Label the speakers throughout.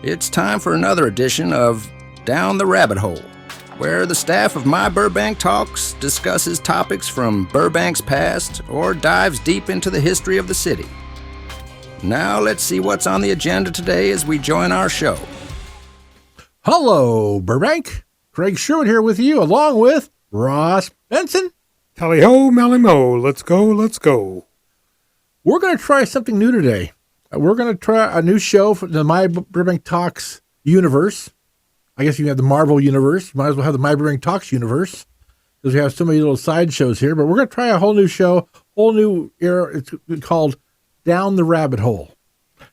Speaker 1: It's time for another edition of Down the Rabbit Hole, where the staff of My Burbank Talks discusses topics from Burbank's past or dives deep into the history of the city. Now let's see what's on the agenda today as we join our show.
Speaker 2: Hello, Burbank. Craig Sherwood here with you, along with Ross Benson.
Speaker 3: Tally-ho, Mally-mo. Let's go, let's go.
Speaker 2: We're going to try something new today. We're going to try a new show for the My Burbank Talks universe. I guess you have the Marvel universe. You might as well have the My Burbank Talks universe because we have so many little side shows here. But we're going to try a whole new show, whole new era. It's called Down the Rabbit Hole.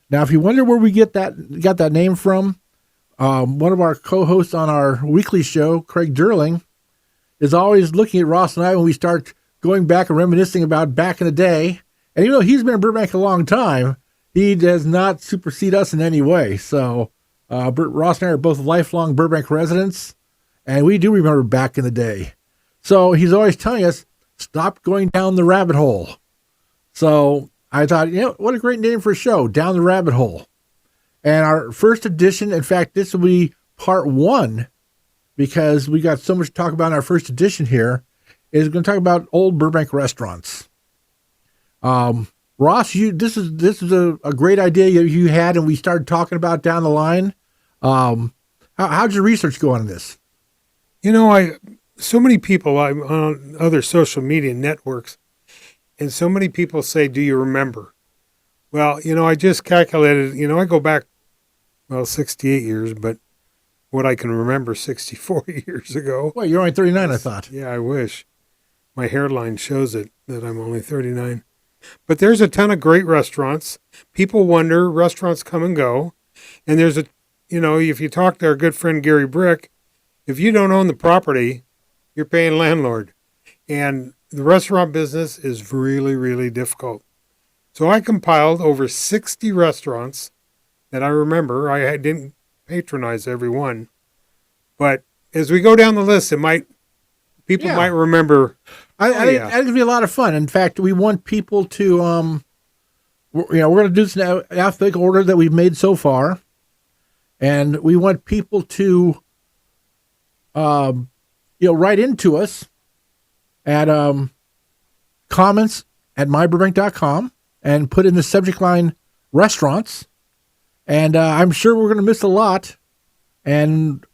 Speaker 2: Now, if you wonder where we got that name from, one of our co-hosts on our weekly show, Craig Durling, is always looking at Ross and I when we start going back and reminiscing about back in the day. And even though he's been in Burbank a long time, he does not supersede us in any way. So Ross and I are both lifelong Burbank residents, and we do remember back in the day. So he's always telling us, stop going down the rabbit hole. So I thought, what a great name for a show, Down the Rabbit Hole. And our first edition, in fact, this will be part one, because we got so much to talk about in our first edition here, is going to talk about old Burbank restaurants. Ross, this is a great idea you had, and we started talking about down the line. How'd your research go on this?
Speaker 3: So many people, I'm on other social media networks, and so many people say, do you remember? Well, I just calculated, I go back, 68 years, but what I can remember 64 years ago.
Speaker 2: Well, you're only 39, I thought.
Speaker 3: Yeah, I wish. My hairline shows it that I'm only 39. But there's a ton of great restaurants. People wonder, restaurants come and go. And there's if you talk to our good friend Gary Brick, if you don't own the property, you're paying landlord. And the restaurant business is really, really difficult. So I compiled over 60 restaurants that I remember. I didn't patronize every one. But as we go down the list, people might remember.
Speaker 2: I think it's going to be a lot of fun. In fact, we want people to, we're going to do this in alphabetical order that we've made so far. And we want people to, write into us at comments at myburbank.com and put in the subject line restaurants. And I'm sure we're going to miss a lot. And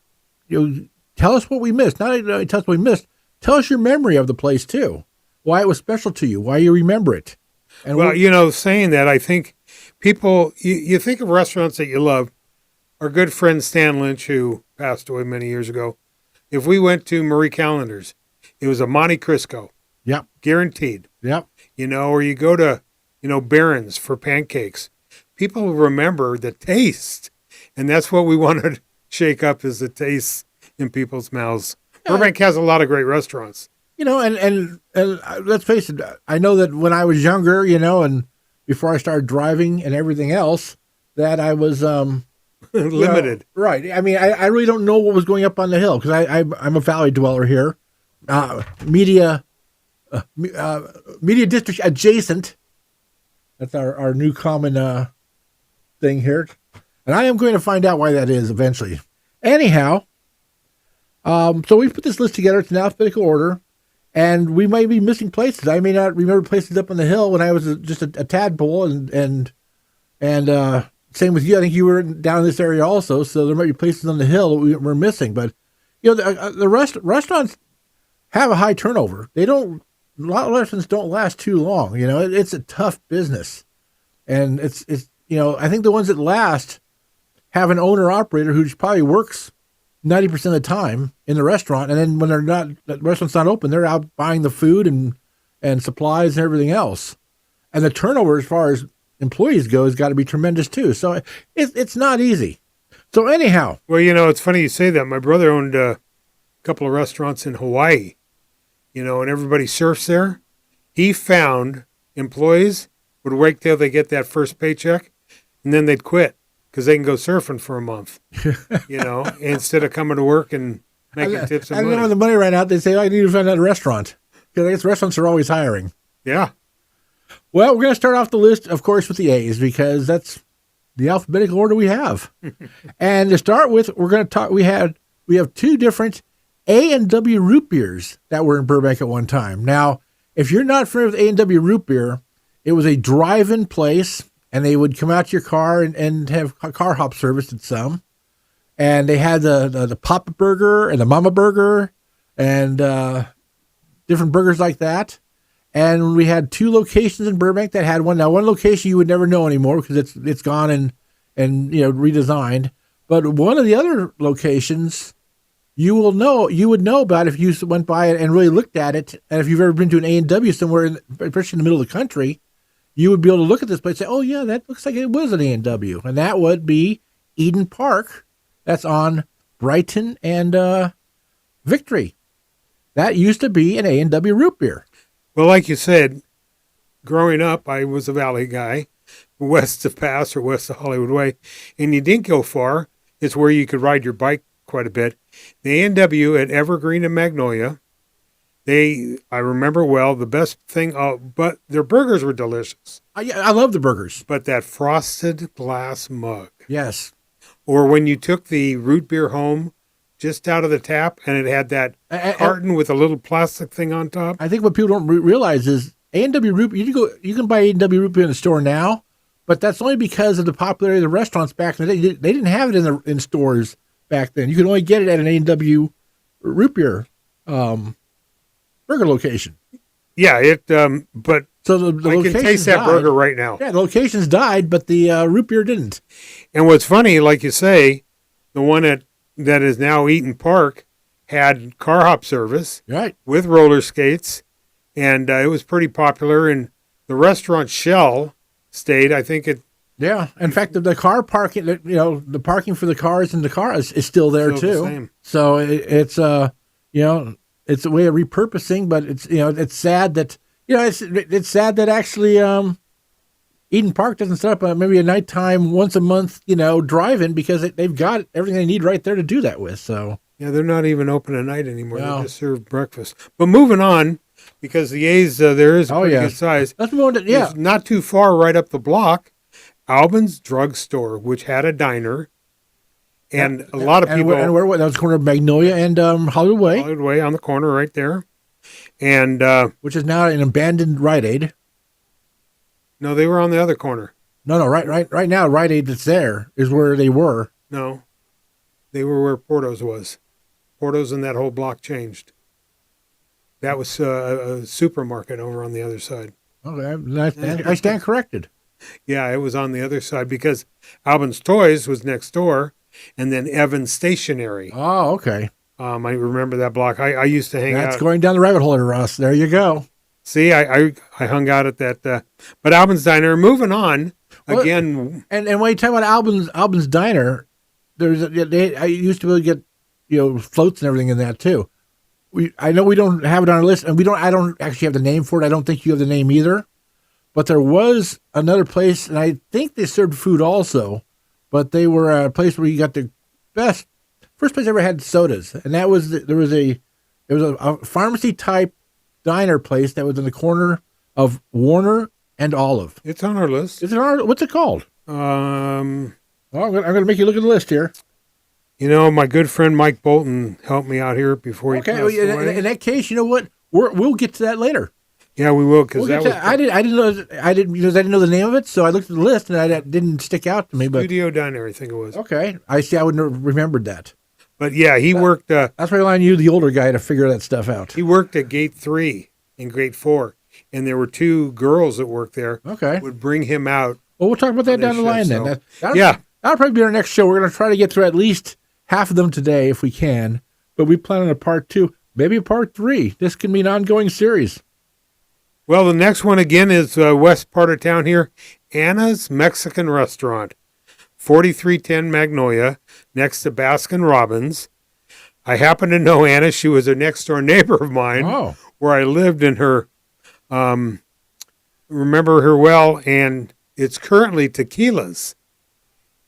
Speaker 2: tell us what we missed. Not only tell us what we missed, tell us your memory of the place, too. Why it was special to you, why you remember it. And
Speaker 3: saying that, I think people, you think of restaurants that you love. Our good friend Stan Lynch, who passed away many years ago, if we went to Marie Callender's, it was a Monte Cristo.
Speaker 2: Yep.
Speaker 3: Guaranteed.
Speaker 2: Yep.
Speaker 3: Or you go to, Barron's for pancakes. People remember the taste. And that's what we want to shake up, is the taste in people's mouths. Burbank has a lot of great restaurants.
Speaker 2: And let's face it, I know that when I was younger, and before I started driving and everything else, that I was
Speaker 3: limited.
Speaker 2: Right. I mean, I really don't know what was going up on the hill because I'm a valley dweller here. Media district adjacent. That's our new common thing here. And I am going to find out why that is eventually. Anyhow, so we put this list together. It's in alphabetical order, and we may be missing places. I may not remember places up on the hill when I was just a tadpole, and same with you. I think you were down in this area also, so there might be places on the hill that we're missing. But the restaurants have a high turnover. A lot of restaurants don't last too long. It's a tough business, and it's I think the ones that last have an owner operator who probably works 90% of the time in the restaurant, and then when the restaurant's not open, they're out buying the food and supplies and everything else. And the turnover as far as employees go has got to be tremendous too. So it's not easy. So anyhow.
Speaker 3: Well, it's funny you say that. My brother owned a couple of restaurants in Hawaii, and everybody surfs there. He found employees would wait till they get that first paycheck, and then they'd quit because they can go surfing for a month, instead of coming to work and making tips and money.
Speaker 2: I know when the money ran out, they say, I need to find out a restaurant. Because I guess restaurants are always hiring.
Speaker 3: Yeah.
Speaker 2: Well, we're going to start off the list, of course, with the A's because that's the alphabetical order we have. And to start with, we're going to talk. We have two different A&W root beers that were in Burbank at one time. Now, if you're not familiar with A&W root beer, it was a drive-in place, and they would come out to your car and have car hop service at some. And they had the Papa Burger and the Mama Burger and different burgers like that. And we had two locations in Burbank that had one. Now, one location you would never know anymore because it's gone and redesigned. But one of the other locations you would know about if you went by it and really looked at it. And if you've ever been to an A&W somewhere, especially in the middle of the country, you would be able to look at this place and say, oh, yeah, that looks like it was an A&W. And that would be Eden Park. That's on Brighton and Victory. That used to be an A&W root beer.
Speaker 3: Well, like you said, growing up, I was a Valley guy, west of Pass or west of Hollywood Way, and you didn't go far. It's where you could ride your bike quite a bit. The A&W at Evergreen and Magnolia, I remember well, the best thing, but their burgers were delicious.
Speaker 2: I love the burgers.
Speaker 3: But that frosted glass mug.
Speaker 2: Yes.
Speaker 3: Or when you took the root beer home just out of the tap, and it had that carton with a little plastic thing on top.
Speaker 2: I think what people don't realize is A&W root beer. You can buy A&W root beer in the store now, but that's only because of the popularity of the restaurants back in the day. They didn't have it in stores back then. You could only get it at an A&W root beer burger location.
Speaker 3: Yeah, but
Speaker 2: so the
Speaker 3: I can taste that burger right now.
Speaker 2: Yeah, the locations died, but the root beer didn't.
Speaker 3: And what's funny, like you say, the one that is now Eden Park had car hop service,
Speaker 2: right,
Speaker 3: with roller skates, and it was pretty popular. And the restaurant shell stayed. I think it.
Speaker 2: Yeah, in fact, the car parking, the parking for the cars in the car is still there too.
Speaker 3: The same.
Speaker 2: So it's it's a way of repurposing, but it's sad that it's sad that actually Eden Park doesn't set up maybe a nighttime once a month drive-in because they've got everything they need right there to do that with. So
Speaker 3: yeah, they're not even open at night anymore. No. They just serve breakfast. But moving on, because the A's there is a pretty good size.
Speaker 2: Let's move on to
Speaker 3: It's not too far right up the block. Albins Drugstore, which had a diner. And a lot of people.
Speaker 2: And where that was the corner of Magnolia and Hollywood Way.
Speaker 3: Hollywood Way on the corner right there. And
Speaker 2: which is now an abandoned Rite Aid.
Speaker 3: No, they were on the other corner.
Speaker 2: No, right now Rite Aid that's there is where they were.
Speaker 3: No. They were where Porto's was. Porto's and that whole block changed. That was a supermarket over on the other side.
Speaker 2: Okay, I stand corrected.
Speaker 3: Yeah, it was on the other side because Albin's Toys was next door. And then Evans Stationery.
Speaker 2: Oh, okay.
Speaker 3: I remember that block. I used to hang out.
Speaker 2: That's going down the rabbit hole, Ross. There you go.
Speaker 3: See, I hung out at that. But Albins Diner, moving on, again.
Speaker 2: And when you talk about Albins Diner, I used to be able to get, floats and everything in that too. I know we don't have it on our list, and I don't actually have the name for it. I don't think you have the name either. But there was another place, and I think they served food also. But they were a place where you got the first place I ever had sodas, and that was there was a pharmacy type diner place that was in the corner of Warner and Olive.
Speaker 3: It's on our list.
Speaker 2: What's it called?
Speaker 3: I'm
Speaker 2: going to make you look at the list here.
Speaker 3: My good friend Mike Bolton helped me out here before he passed away.
Speaker 2: In that case, you know what? We'll get to that later.
Speaker 3: Yeah, we will because
Speaker 2: I didn't know the name of it, so I looked at the list and it didn't stick out to me. But
Speaker 3: Studio Diner, I think it was.
Speaker 2: Okay, I see. I wouldn't have remembered that.
Speaker 3: But yeah, he worked.
Speaker 2: That's why I on you, the older guy, to figure that stuff out.
Speaker 3: He worked at Gate 3 and Gate 4, and there were two girls that worked there.
Speaker 2: Okay,
Speaker 3: would bring him out.
Speaker 2: Well, we'll talk about that down the line then.
Speaker 3: That'll
Speaker 2: probably be our next show. We're going to try to get through at least half of them today if we can, but we plan on a part 2, maybe a part 3. This can be an ongoing series.
Speaker 3: Well, the next one again is west part of town here, Anna's Mexican Restaurant, 4310 Magnolia, next to Baskin Robbins. I happen to know Anna. She was a next-door neighbor of mine where I lived in her, remember her well, and it's currently Tequila's.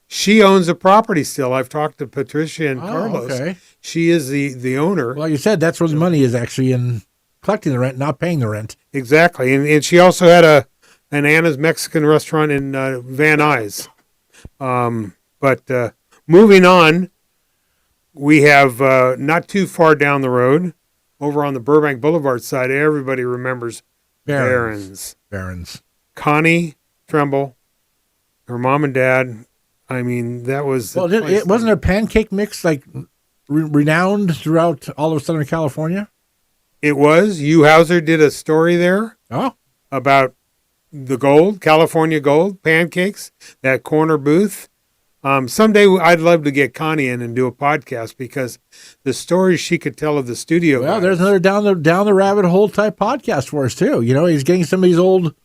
Speaker 3: She owns a property still. I've talked to Patricia and Carlos.
Speaker 2: Okay.
Speaker 3: She is the owner.
Speaker 2: Well, like you said, that's where the money is actually in collecting the rent, not paying the rent.
Speaker 3: Exactly. And she also had an Anna's Mexican restaurant in Van Nuys. But moving on, we have not too far down the road, over on the Burbank Boulevard side, everybody remembers Barron's. Connie Tremble, her mom and dad. I mean, that was...
Speaker 2: Well, it wasn't a pancake mix like renowned throughout all of Southern California?
Speaker 3: It was. Hugh Hauser did a story there about the gold, California gold pancakes, that corner booth. Someday I'd love to get Connie in and do a podcast because the stories she could tell of the studio.
Speaker 2: Well, there's another down the rabbit hole type podcast for us too. You know, he's getting some of these old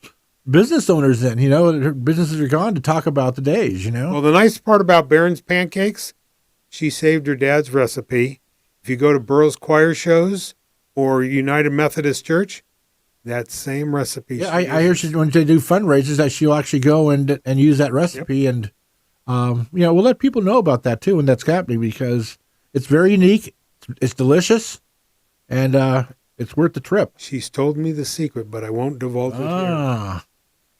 Speaker 2: business owners in. You know, their businesses are gone to talk about the days. You know.
Speaker 3: Well, the nice part about Barron's pancakes, she saved her dad's recipe. If you go to Burroughs Choir shows or United Methodist Church, that same recipe.
Speaker 2: Yeah, I hear when they do fundraisers that she'll actually go and use that recipe. Yep. And you know, we'll let people know about that too when that's happening because it's very unique, it's delicious, and it's worth the trip.
Speaker 3: She's told me the secret, but I won't divulge it here.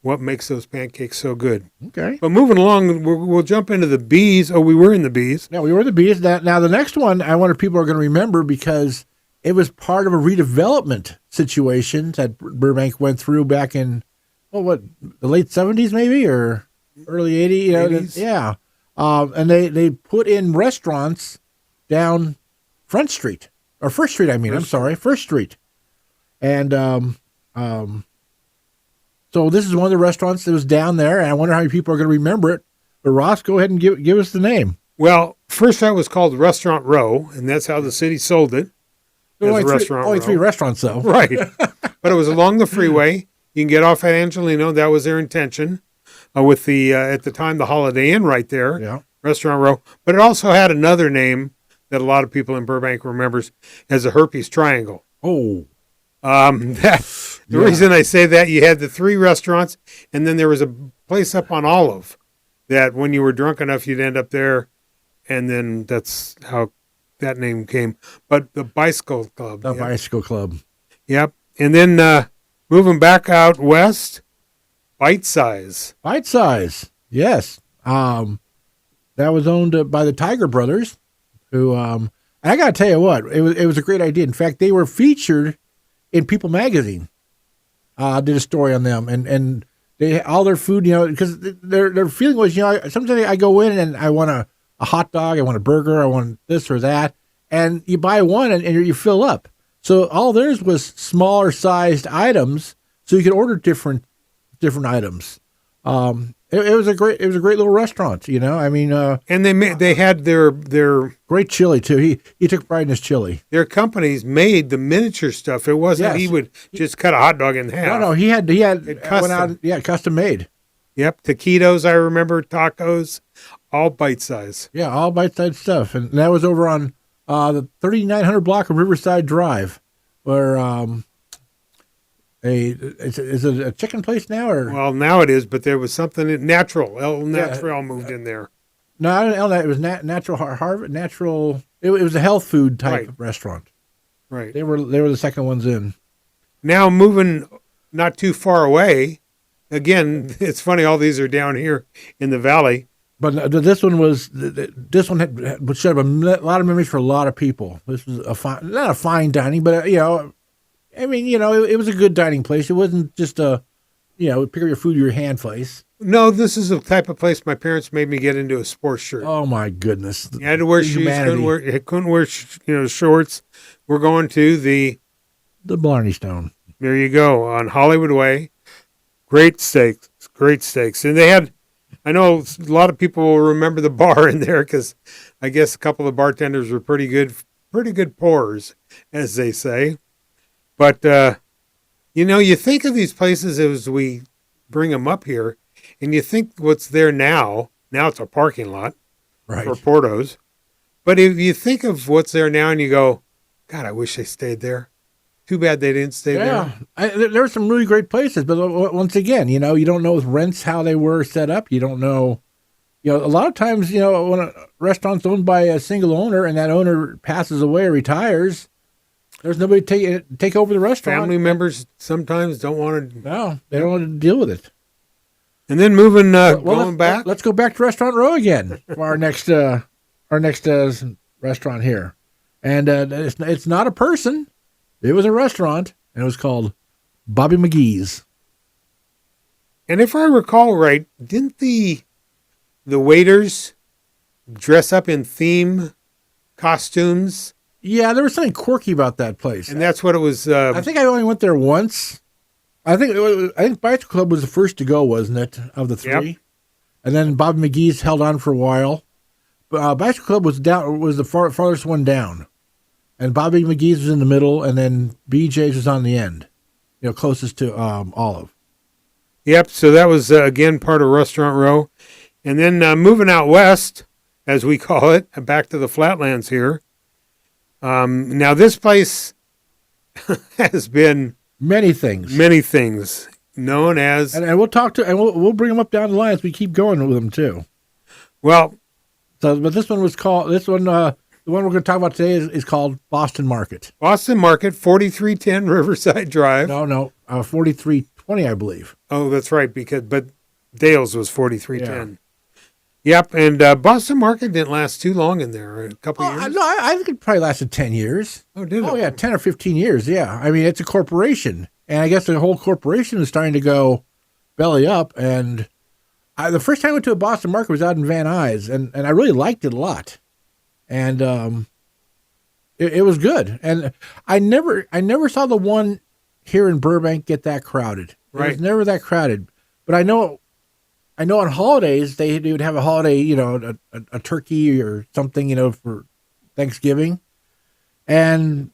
Speaker 3: What makes those pancakes so good?
Speaker 2: Okay.
Speaker 3: But moving along, we'll jump into the bees. Oh, we were in the bees.
Speaker 2: Yeah, we were in the bees. Now the next one, I wonder if people are going to remember because it was part of a redevelopment situation that Burbank went through back in the late 70s maybe or early 80s. You know,
Speaker 3: 80s.
Speaker 2: Yeah. And they put in restaurants down Front Street or First Street. First Street. And so this is one of the restaurants that was down there, and I wonder how many people are going to remember it. But Ross, go ahead and give us the name.
Speaker 3: Well, first that was called Restaurant Row, and that's how the city sold it.
Speaker 2: Only three restaurants, though.
Speaker 3: Right. But it was along the freeway. You can get off at Angelino. That was their intention with the, at the time, the Holiday Inn right there,
Speaker 2: yeah.
Speaker 3: Restaurant Row. But it also had another name that a lot of people in Burbank remembers as the Herpes Triangle.
Speaker 2: Oh.
Speaker 3: The reason I say that, you had the three restaurants, and then there was a place up on Olive that when you were drunk enough, you'd end up there, and then that's how that name came. But the Bicycle Club.
Speaker 2: Bicycle Club.
Speaker 3: Yep. And then moving back out west, Bite Size.
Speaker 2: Bite Size, yes. That was owned by the Tiger Brothers, who, I got to tell you what, it was a great idea. In fact, they were featured in People Magazine. Did a story on them, and they all their food, you know, because their feeling was, you know, sometimes I go in and I want a hot dog, I want a burger, I want this or that, and you buy one and you fill up. So all theirs was smaller sized items, so you could order different items. It was a great little restaurant, you know. I mean,
Speaker 3: and they had their
Speaker 2: great chili too. He took pride in his chili.
Speaker 3: Their companies made the miniature stuff. It wasn't he would just cut a hot dog in half.
Speaker 2: No, he had
Speaker 3: custom.
Speaker 2: Custom made.
Speaker 3: Yep, taquitos. I remember tacos, all bite size.
Speaker 2: Yeah, all bite size stuff, and that was over on the 3900 block of Riverside Drive, where is it a chicken place now or?
Speaker 3: Well, now it is, but there was something natural. El Natural moved in there.
Speaker 2: No, it was natural Harvard natural. It was a health food type restaurant.
Speaker 3: Right.
Speaker 2: They were the second ones in.
Speaker 3: Now moving not too far away. Again, it's funny. All these are down here in the valley.
Speaker 2: But this one would set up a lot of memories for a lot of people. This was not a fine dining, but you know. I mean, you know, it was a good dining place. It wasn't just a, you know, pick up your food in your hand place.
Speaker 3: No, this is the type of place my parents made me get into a sports shirt.
Speaker 2: Oh my goodness!
Speaker 3: You had to wear shoes. Couldn't wear shorts. We're going to the
Speaker 2: Blarney Stone.
Speaker 3: There you go on Hollywood Way. Great steaks, and they had. I know a lot of people will remember the bar in there because I guess a couple of bartenders were pretty good pourers, as they say. But, you know, you think of these places as we bring them up here, and you think what's there now it's a parking lot for Portos. But if you think of what's there now and you go, God, I wish they stayed there. Too bad they didn't stay there.
Speaker 2: There were some really great places, but once again, you know, you don't know with rents how they were set up. You don't know, you know, a lot of times, you know, when a restaurant's owned by a single owner and that owner passes away or retires, there's nobody to take over the restaurant.
Speaker 3: Family members sometimes don't want to.
Speaker 2: No, they don't want to deal with it.
Speaker 3: And then moving, going back.
Speaker 2: Let's go back to Restaurant Row again for our next restaurant here. And it's not a person. It was a restaurant, and it was called Bobby McGee's.
Speaker 3: And if I recall right, didn't the waiters dress up in theme costumes?
Speaker 2: Yeah, there was something quirky about that place.
Speaker 3: And that's what it was.
Speaker 2: I think I only went there once. I think Bicycle Club was the first to go, wasn't it, of the three?
Speaker 3: Yep.
Speaker 2: And then Bobby McGee's held on for a while. But Bicycle Club was the farthest one down. And Bobby McGee's was in the middle, and then BJ's was on the end, closest to Olive.
Speaker 3: Yep, so that was, again, part of Restaurant Row. And then moving out west, as we call it, back to the flatlands here. Now, this place has been...
Speaker 2: Many things
Speaker 3: known as,
Speaker 2: and we'll talk to, and we'll bring them up down the line as we keep going with them too.
Speaker 3: Well,
Speaker 2: but this one was called the one we're going to talk about today is called Boston Market.
Speaker 3: Boston Market, 4310 Riverside Drive.
Speaker 2: No, 4320, I believe.
Speaker 3: Oh, that's right, but Dale's was 4310. Yep, and Boston Market didn't last too long in there, a couple years.
Speaker 2: No, I think it probably lasted 10 years.
Speaker 3: Oh, did it?
Speaker 2: Oh, yeah, 10 or 15 years, yeah. I mean, it's a corporation, and I guess the whole corporation is starting to go belly up, and the first time I went to a Boston Market was out in Van Nuys, and I really liked it a lot, and it was good. And I never saw the one here in Burbank get that crowded.
Speaker 3: Right.
Speaker 2: It was never that crowded, but I know on holidays they would have a holiday, a turkey or something, for Thanksgiving. And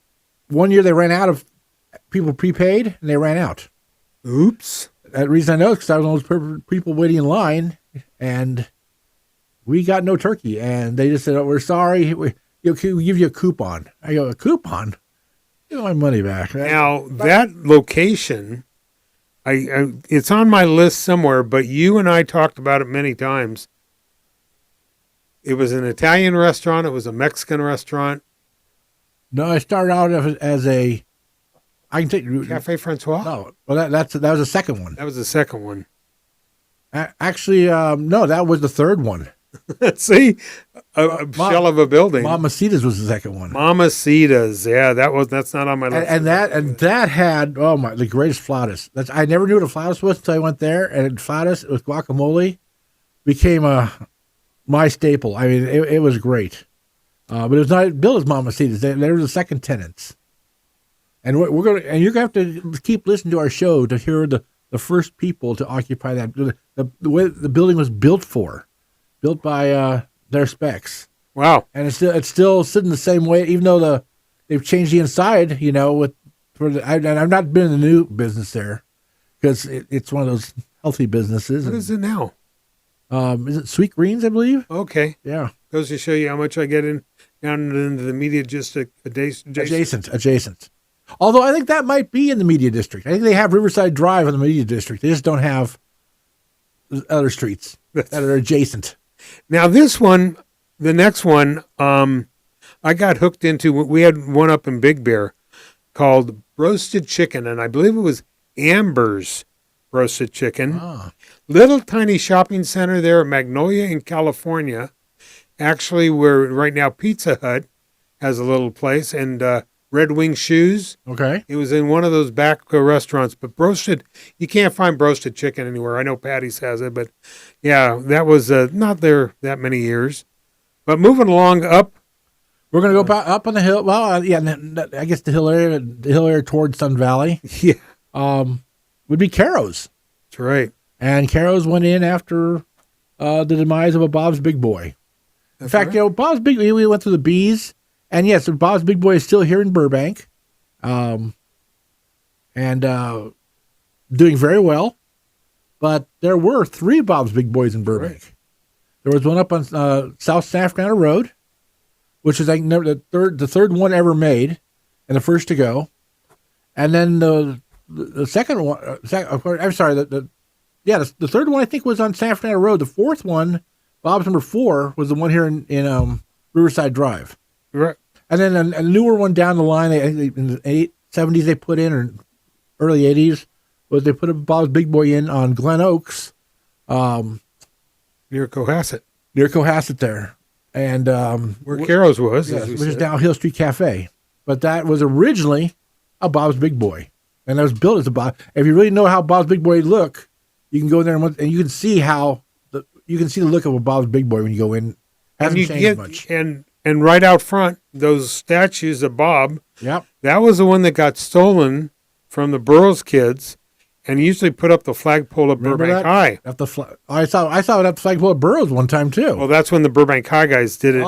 Speaker 2: one year they ran out of people prepaid and they ran out.
Speaker 3: Oops.
Speaker 2: The reason I know is because I was one of those people waiting in line and we got no turkey. And they just said, "Oh, we're sorry. We'll give you a coupon." I go, "A coupon? Give my money back."
Speaker 3: Now, that location... it's on my list somewhere, but you and I talked about it many times. It was an Italian restaurant. It was a Mexican restaurant.
Speaker 2: No, I started out as I can take
Speaker 3: Cafe Francois.
Speaker 2: No, well that was the second one.
Speaker 3: That was the second one.
Speaker 2: Actually, no, that was the third one.
Speaker 3: See, a shell of a building.
Speaker 2: Mamacita's was the second one.
Speaker 3: Mamacita's, yeah, that's not on my list.
Speaker 2: And that had the greatest flautas. I never knew what a flautas was until I went there, and flautas with guacamole became my staple. I mean, it was great, but it was not billed as Mamacita's. They were the second tenants, and we're gonna, and you're gonna have to keep listening to our show to hear the first people to occupy that the way the building was built by their specs.
Speaker 3: Wow.
Speaker 2: And it's still sitting the same way, even though they've changed the inside. I've not been in the new business there because it's one of those healthy businesses.
Speaker 3: What is it now?
Speaker 2: Is it Sweet Greens, I believe?
Speaker 3: Okay.
Speaker 2: Yeah.
Speaker 3: Goes to show you how much I get down into the media district
Speaker 2: adjacent. Although I think that might be in the media district. I think they have Riverside Drive in the media district. They just don't have other streets that are adjacent.
Speaker 3: Now this one, the next one, I got hooked into. We had one up in Big Bear called Roasted Chicken, and I believe it was Amber's Roasted Chicken.
Speaker 2: Ah.
Speaker 3: Little tiny shopping center there at Magnolia in California. Actually, where right now Pizza Hut has a little place, and Red Wing Shoes.
Speaker 2: Okay.
Speaker 3: It was in one of those back restaurants, but you can't find roasted chicken anywhere. I know Patty's has it, but yeah, that was not there that many years. But moving along up.
Speaker 2: We're going to go up on the hill. Well, yeah, I guess the hill area towards Sun Valley.
Speaker 3: Yeah.
Speaker 2: Would be Caro's.
Speaker 3: That's right.
Speaker 2: And Caro's went in after the demise of a Bob's Big Boy. In fact, Bob's Big Boy, we went through the B's. And yes, Bob's Big Boy is still here in Burbank, and doing very well. But there were 3 Bob's Big Boys in Burbank. Right. There was one up on South San Fernando Road, which is the third one ever made, and the first to go. And then the second one, I'm sorry, the third one I think was on San Fernando Road. The fourth one, Bob's number 4, was the one here in Riverside Drive.
Speaker 3: Right.
Speaker 2: And then a newer one down the line, in the 70s they put in, or early 80s, was they put a Bob's Big Boy in on Glen Oaks,
Speaker 3: Near Cohasset.
Speaker 2: near Cohasset there. And
Speaker 3: Where Carol's was,
Speaker 2: yes,
Speaker 3: as we
Speaker 2: which is
Speaker 3: said.
Speaker 2: down Hill Street Cafe. But that was originally a Bob's Big Boy. And it was built as a Bob. If you really know how Bob's Big Boy look, you can go there and you can see you can see the look of a Bob's Big Boy when you go in. Hasn't
Speaker 3: And
Speaker 2: changed much.
Speaker 3: and right out front, those statues of Bob,
Speaker 2: Yep.
Speaker 3: that was the one that got stolen from the Burroughs kids and usually put up the flagpole at
Speaker 2: Remember
Speaker 3: Burbank
Speaker 2: that?
Speaker 3: High.
Speaker 2: At the I saw it at the flagpole at Burroughs one time too.
Speaker 3: Well, that's when the Burbank High guys did it.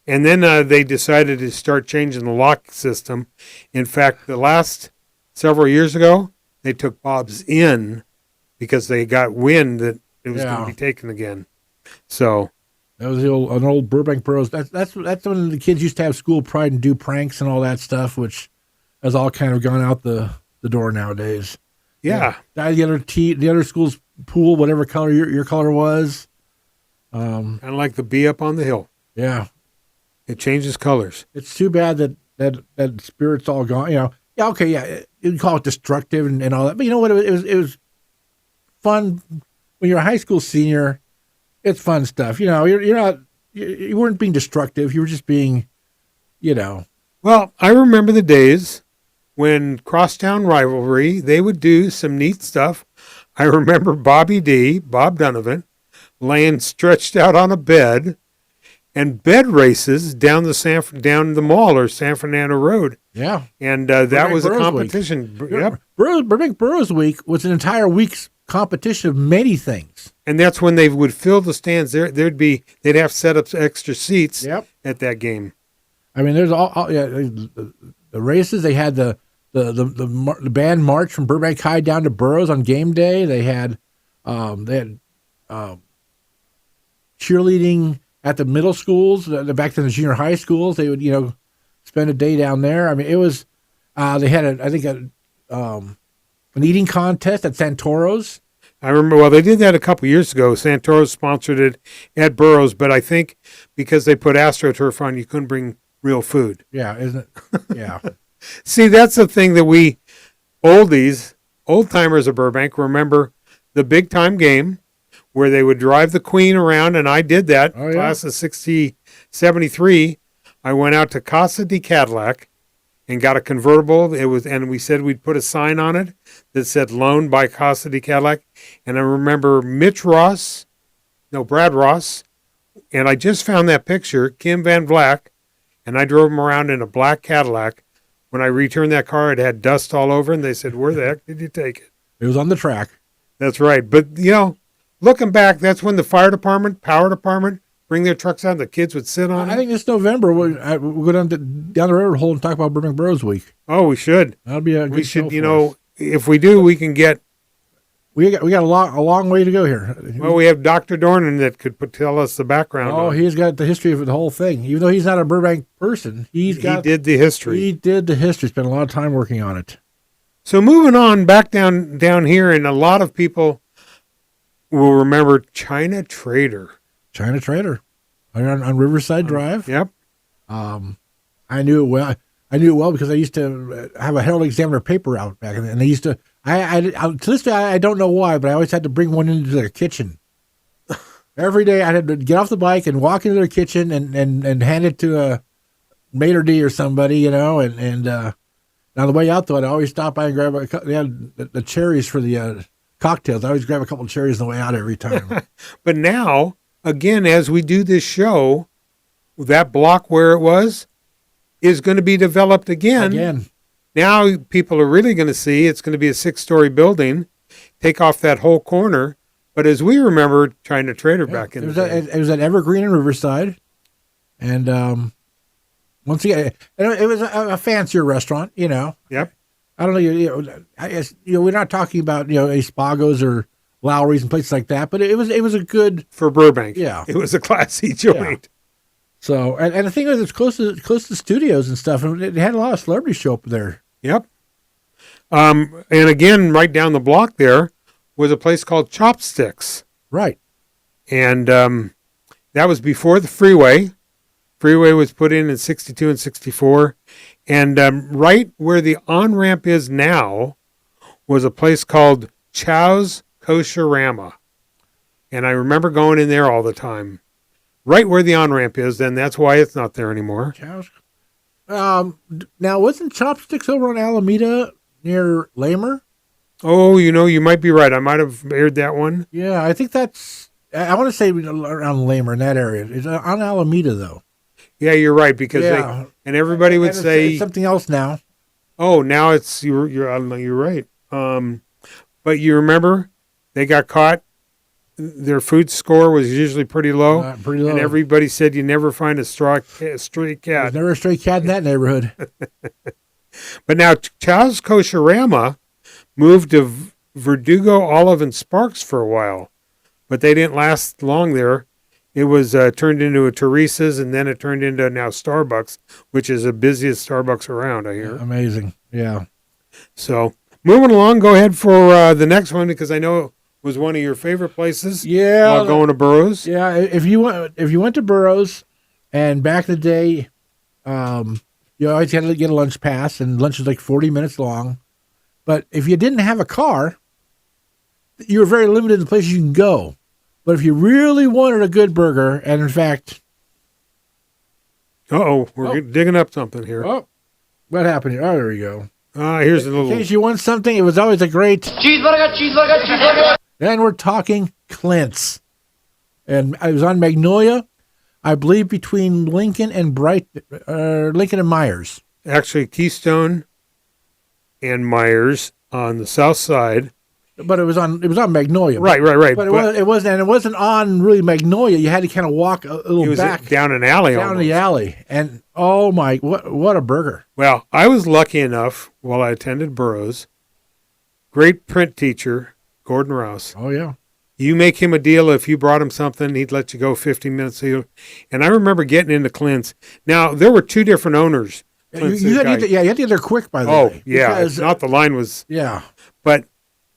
Speaker 3: And then they decided to start changing the lock system. In fact, the last several years ago, they took Bob's in because they got wind that it was going to be taken again. So
Speaker 2: that was an old Burbank Burroughs. That's when the kids used to have school pride and do pranks and all that stuff, which has all kind of gone out the door nowadays.
Speaker 3: yeah.
Speaker 2: The other school's pool, whatever color your color was.
Speaker 3: Kind of like the bee up on the hill.
Speaker 2: Yeah.
Speaker 3: It changes colors.
Speaker 2: It's too bad that spirit's all gone. You know, yeah, okay, yeah, you call it destructive and all that, but you know what? It was fun when you're a high school senior. It's fun stuff. You know, you weren't being destructive. You were just being, you know.
Speaker 3: Well, I remember the days when Crosstown Rivalry, they would do some neat stuff. I remember Bob Donovan, laying stretched out on a bed, and bed races down the mall or San Fernando Road.
Speaker 2: Yeah.
Speaker 3: And that
Speaker 2: Burbank
Speaker 3: was a
Speaker 2: Burroughs
Speaker 3: competition.
Speaker 2: Week.
Speaker 3: Yep.
Speaker 2: Burbank Burroughs Week was an entire week's competition of many things.
Speaker 3: And that's when they would fill the stands. They'd have set up extra seats
Speaker 2: Yep.
Speaker 3: at that game.
Speaker 2: I mean, there's the races. They had the band march from Burbank High down to Burroughs on game day. They had cheerleading at the middle schools. Back to the junior high schools, they would spend a day down there. I mean, it was they had an eating contest at Santoro's.
Speaker 3: I remember, well, they did that a couple years ago. Santoro sponsored it at Burroughs, but I think because they put AstroTurf on, you couldn't bring real food.
Speaker 2: Yeah, isn't it? Yeah.
Speaker 3: See, that's the thing that we old-timers of Burbank remember the big-time game where they would drive the Queen around, and I did that.
Speaker 2: Oh, yeah.
Speaker 3: Class of 73. I went out to Casa de Cadillac and got a convertible. And we said we'd put a sign on it that said loaned by Casa de Cadillac. And I remember Brad Ross, and I just found that picture, Kim Van Vlack, and I drove him around in a black Cadillac. When I returned that car, it had dust all over, and they said, "Where the heck did you take it?"
Speaker 2: It was on the track.
Speaker 3: That's right. But, looking back, that's when the fire department, power department, bring their trucks out, and the kids would sit on
Speaker 2: I
Speaker 3: it.
Speaker 2: think this November we'll go down the railroad hole and talk about Burbank Burroughs Week.
Speaker 3: Oh, we should.
Speaker 2: That'll be a good
Speaker 3: We should,
Speaker 2: show for us.
Speaker 3: if we do, we can get,
Speaker 2: We got a long way to go here.
Speaker 3: well, we have Dr. Dornan that could tell us the background.
Speaker 2: Oh,
Speaker 3: on it.
Speaker 2: he's got the history of the whole thing. Even though he's not a Burbank person, he
Speaker 3: did the history.
Speaker 2: He did the history. Spent a lot of time working on it.
Speaker 3: So moving on back down here, and a lot of people will remember China Trader.
Speaker 2: China Trader on Riverside Drive.
Speaker 3: Yep.
Speaker 2: I knew it well. I knew it well because I used to have a Herald Examiner paper out back then, and they used to. To this day, I don't know why, but I always had to bring one into their kitchen. Every day, I had to get off the bike and walk into their kitchen and hand it to a maitre d' or somebody, and on the way out though, I'd always stop by and grab they had the cherries for the cocktails. I always grab a couple of cherries on the way out every time.
Speaker 3: But now, again, as we do this show, that block where it was is going to be developed again. Now people are really going to see it's going to be a 6-story building, take off that whole corner. But as we remember, China Trader back in the day.
Speaker 2: It was at Evergreen and Riverside. And once again, it was a fancier restaurant,
Speaker 3: Yep.
Speaker 2: I don't know, we're not talking about, Espagos or Lowry's and places like that, but it was a good.
Speaker 3: For Burbank.
Speaker 2: Yeah.
Speaker 3: It was a classy joint.
Speaker 2: So, and the thing is, it's close to studios and stuff, and it had a lot of celebrities show up there.
Speaker 3: Yep. And again, right down the block there was a place called Chopsticks.
Speaker 2: Right.
Speaker 3: And that was before the freeway. Freeway was put in 62 and 64. And right where the on-ramp is now was a place called Chow's Kosherama. And I remember going in there all the time. Right where the on-ramp is, then that's why it's not there anymore.
Speaker 2: Now, wasn't Chopsticks over on Alameda near Lamer?
Speaker 3: Oh, you might be right. I might have aired that one.
Speaker 2: Yeah, I think I want to say around Lamer in that area. It's on Alameda, though.
Speaker 3: Yeah, you're right, because and everybody would say
Speaker 2: it's something else now.
Speaker 3: Oh, now it's you're right. But you remember they got caught. Their food score was usually pretty low, and everybody said you never find a stray cat.
Speaker 2: There's never a stray cat in that neighborhood.
Speaker 3: But now Chow's Kosherama moved to Verdugo, Olive, and Sparks for a while, but they didn't last long there. It was turned into a Teresa's, and then it turned into now Starbucks, which is the busiest Starbucks around, I hear.
Speaker 2: Amazing, yeah.
Speaker 3: So moving along, go ahead for the next one, because I know it was one of your favorite places.
Speaker 2: Yeah,
Speaker 3: while going to Burroughs.
Speaker 2: Yeah, if you went to Burroughs, and back in the day, you always had to get a lunch pass, and lunch was like 40 minutes long. But if you didn't have a car, you were very limited in the places you can go. But if you really wanted a good burger, and in fact...
Speaker 3: We're digging up something here.
Speaker 2: Oh, what happened here? Oh, there we go.
Speaker 3: Here's a little...
Speaker 2: In case you want something, it was always a great... Cheeseburger! Then we're talking Clints. And I was on Magnolia, I believe between Lincoln and Lincoln and Myers.
Speaker 3: Actually, Keystone and Myers on the south side.
Speaker 2: But it was on Magnolia.
Speaker 3: Right.
Speaker 2: But it wasn't on really Magnolia. You had to kind of walk a little back
Speaker 3: down an alley.
Speaker 2: Down the alley. And oh my, what a burger.
Speaker 3: Well, I was lucky enough while I attended Burroughs. Great print teacher, Gordon Rouse.
Speaker 2: Oh yeah.
Speaker 3: You make him a deal, if you brought him something, he'd let you go 15 minutes. And I remember getting into Clint's. Now, there were two different owners.
Speaker 2: You had to get there quick, by the way.
Speaker 3: Oh, yeah. Because, not the line was...
Speaker 2: Yeah.
Speaker 3: But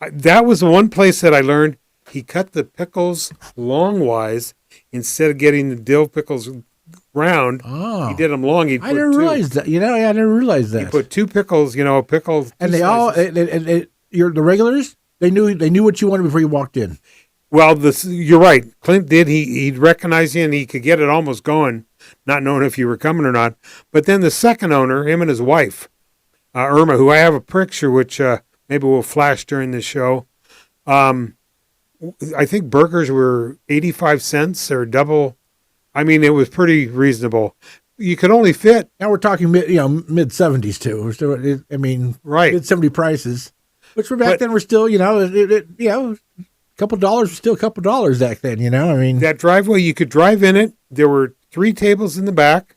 Speaker 3: that was the one place that I learned he cut the pickles longwise instead of getting the dill pickles round.
Speaker 2: Oh.
Speaker 3: He did them long.
Speaker 2: I never realized that. I never realized that.
Speaker 3: He put two pickles, pickles.
Speaker 2: And they slices. The regulars, they knew what you wanted before you walked in.
Speaker 3: Well, you're right. Clint did. He'd recognize you, and he could get it almost going, not knowing if you were coming or not. But then the second owner, him and his wife, Irma, who I have a picture, which maybe we'll flash during the show. I think burgers were 85 cents or double. I mean, it was pretty reasonable. You could only fit.
Speaker 2: Now we're talking mid 70s too. So
Speaker 3: right,
Speaker 2: mid 70 prices, which were back then were still a couple dollars was still a couple dollars back then.
Speaker 3: That driveway, you could drive in it. There were 3 tables in the back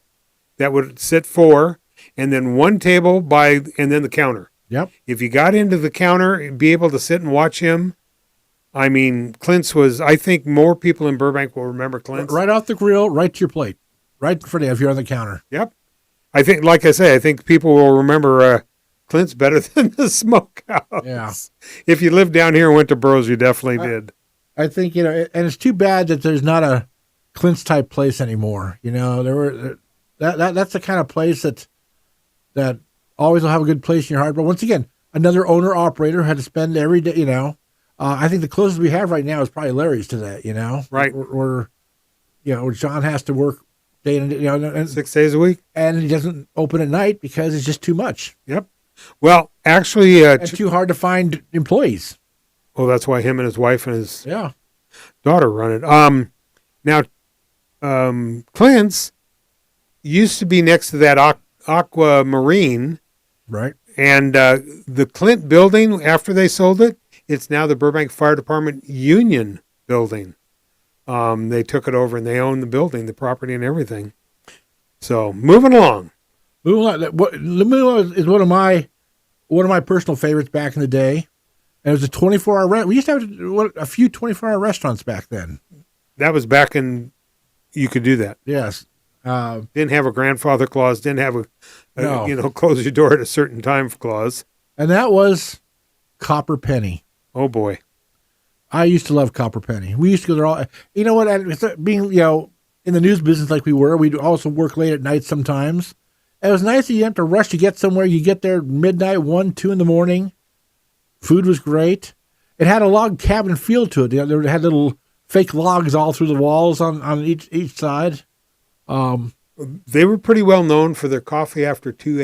Speaker 3: that would sit 4, and then 1 table and then the counter.
Speaker 2: Yep.
Speaker 3: If you got into the counter, be able to sit and watch him. I mean, Clint's was, I think more people in Burbank will remember Clint's.
Speaker 2: Right off the grill, right to your plate. Right in front of you if you're on the counter.
Speaker 3: Yep. I think, like I say, I think people will remember Clint's better than the smokehouse.
Speaker 2: Yeah. If
Speaker 3: you lived down here and went to Burroughs, you definitely did.
Speaker 2: I think, and it's too bad that there's not a Clint's type place anymore. That's the kind of place that always will have a good place in your heart. But once again, another owner operator had to spend every day, I think the closest we have right now is probably Larry's to that,
Speaker 3: Right.
Speaker 2: Where John has to work day and
Speaker 3: 6 days a week.
Speaker 2: And he doesn't open at night because it's just too much.
Speaker 3: Yep. Well, actually...
Speaker 2: it's too hard to find employees.
Speaker 3: Well, that's why him and his wife and his daughter run it. Now, Clint's used to be next to that Aquamarine.
Speaker 2: Right.
Speaker 3: And the Clint building, after they sold it, it's now the Burbank Fire Department Union building. They took it over and they own the building, the property and everything. So moving along.
Speaker 2: Is one of my personal favorites back in the day. And it was a 24-hour. We used to have a few 24-hour restaurants back then.
Speaker 3: That was back in. You could do that.
Speaker 2: Yes.
Speaker 3: Didn't have a grandfather clause. Didn't have a close your door at a certain time clause.
Speaker 2: And that was Copper Penny.
Speaker 3: Oh boy.
Speaker 2: I used to love Copper Penny. We used to go there all. You know what? Being in the news business like we were, we'd also work late at night sometimes. It was nice that you didn't have to rush to get somewhere. You get there midnight, 1, 2 in the morning. Food was great. It had a log cabin feel to it. There had little fake logs all through the walls on each side.
Speaker 3: They were pretty well known for their coffee after 2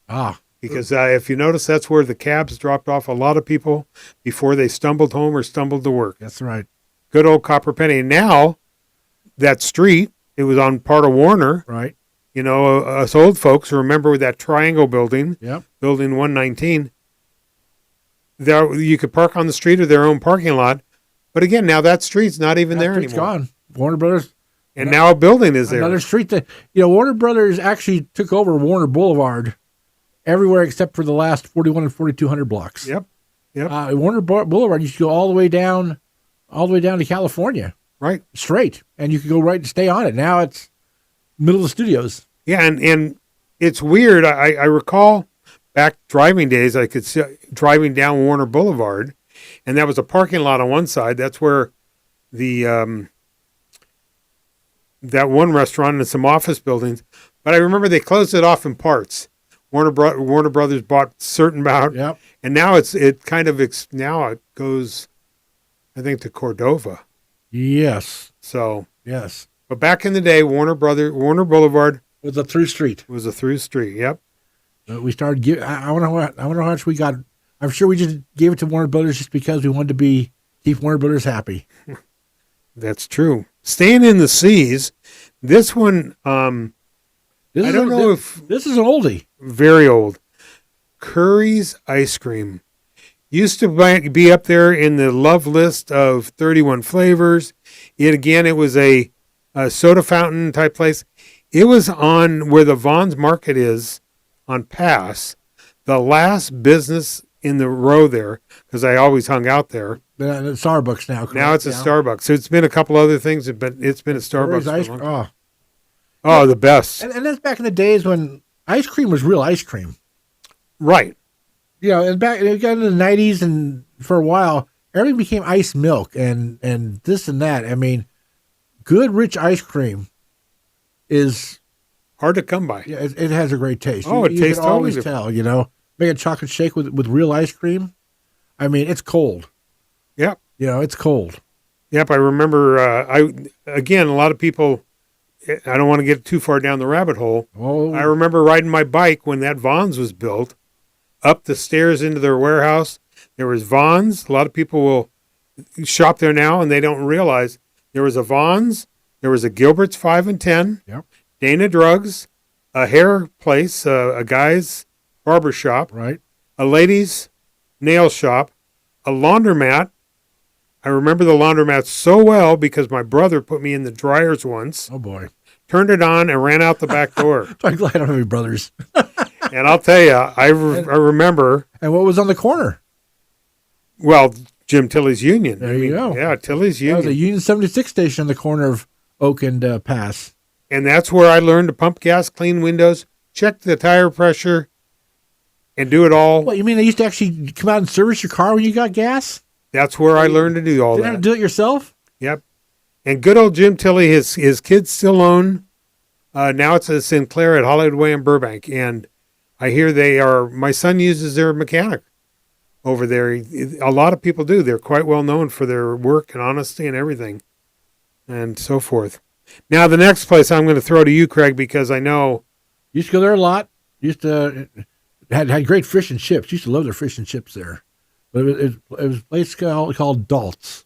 Speaker 3: a.m. Because if you notice, that's where the cabs dropped off a lot of people before they stumbled home or stumbled to work.
Speaker 2: That's right.
Speaker 3: Good old Copper Penny. And now, that street, it was on part of Warner.
Speaker 2: Right.
Speaker 3: You know, us old folks remember that triangle building,
Speaker 2: Yep.
Speaker 3: building 119. There, you could park on the street or their own parking lot. But again, now that street's not even there
Speaker 2: Street's
Speaker 3: anymore.
Speaker 2: gone. Warner Brothers.
Speaker 3: And now a building is there.
Speaker 2: Another street that, Warner Brothers actually took over Warner Boulevard everywhere except for the last 41 and 4200 blocks.
Speaker 3: Yep.
Speaker 2: Warner Boulevard used to go all the way down to California.
Speaker 3: Right.
Speaker 2: Straight. And you could go right and stay on it. Now it's middle of the studios.
Speaker 3: Yeah, and it's weird. I recall back driving days, I could see driving down Warner Boulevard, and that was a parking lot on one side. That's where the that one restaurant and some office buildings. But I remember they closed it off in parts. Warner Brothers bought a certain amount,
Speaker 2: Yep.
Speaker 3: and now now it goes, I think, to Cordova.
Speaker 2: Yes.
Speaker 3: So,
Speaker 2: Yes.
Speaker 3: but back in the day, Warner Boulevard
Speaker 2: It was a through street.
Speaker 3: was a through street. Yep.
Speaker 2: We started giving. I wonder how much we got. I'm sure we just gave it to Warner Brothers just because we wanted to keep Warner Brothers happy.
Speaker 3: That's true. Staying in the Seas, this one, I don't know if
Speaker 2: this is an oldie.
Speaker 3: very old. Curry's Ice Cream used to be up there in the love list of 31 flavors. It was a soda fountain type place. It was on where the Vaughn's Market is on Pass, the last business in the row there, because I always hung out there.
Speaker 2: It's Starbucks now. Correct?
Speaker 3: Now it's a Starbucks. So it's been a couple other things, but it's been a Starbucks. For a
Speaker 2: Ice
Speaker 3: long
Speaker 2: cream.
Speaker 3: time. Oh, the best.
Speaker 2: And that's back in the days when ice cream was real ice cream.
Speaker 3: Right.
Speaker 2: And it got into the 90s, and for a while, everything became ice milk and this and that. I mean, good, rich ice cream is
Speaker 3: hard to come by.
Speaker 2: Yeah, it has a great taste.
Speaker 3: Oh, it tastes
Speaker 2: You can always
Speaker 3: totally
Speaker 2: tell, Make a chocolate shake with real ice cream. I mean, it's cold.
Speaker 3: Yep.
Speaker 2: It's cold.
Speaker 3: Yep. I remember, a lot of people, I don't want to get too far down the rabbit hole.
Speaker 2: Oh.
Speaker 3: I remember riding my bike when that Vaughn's was built up the stairs into their warehouse. There was Vaughn's. A lot of people will shop there now and they don't realize there was a Vaughn's. There was a Gilbert's 5 and 10.
Speaker 2: Yep.
Speaker 3: Dana Drugs, a hair place, a guy's barber shop,
Speaker 2: Right.
Speaker 3: a lady's nail shop, a laundromat. I remember the laundromat so well because my brother put me in the dryers once,
Speaker 2: Oh, boy.
Speaker 3: turned it on, and ran out the back door.
Speaker 2: I'm glad I don't have any brothers.
Speaker 3: And I'll tell you, I remember,
Speaker 2: And what was on the corner?
Speaker 3: well, Jim Tilley's Union.
Speaker 2: There you go.
Speaker 3: Yeah, Tilley's
Speaker 2: That was a
Speaker 3: Union.
Speaker 2: Union 76 station on the corner of Oak and Pass.
Speaker 3: And that's where I learned to pump gas, clean windows, check the tire pressure, and do it all.
Speaker 2: What, you mean they used to actually come out and service your car when you got gas?
Speaker 3: That's where I learned to do all
Speaker 2: Didn't have
Speaker 3: that.
Speaker 2: to do it yourself?
Speaker 3: Yep. And good old Jim Tilley, his kids still own. Now it's a Sinclair at Hollywood Way in Burbank. And I hear my son uses their mechanic over there. A lot of people do. They're quite well known for their work and honesty and everything and so forth. Now, the next place I'm going to throw to you, Craig, because I know.
Speaker 2: Used to go there a lot. Used to had great fish and chips. Used to love their fish and chips there. But it was a place called Dalt's.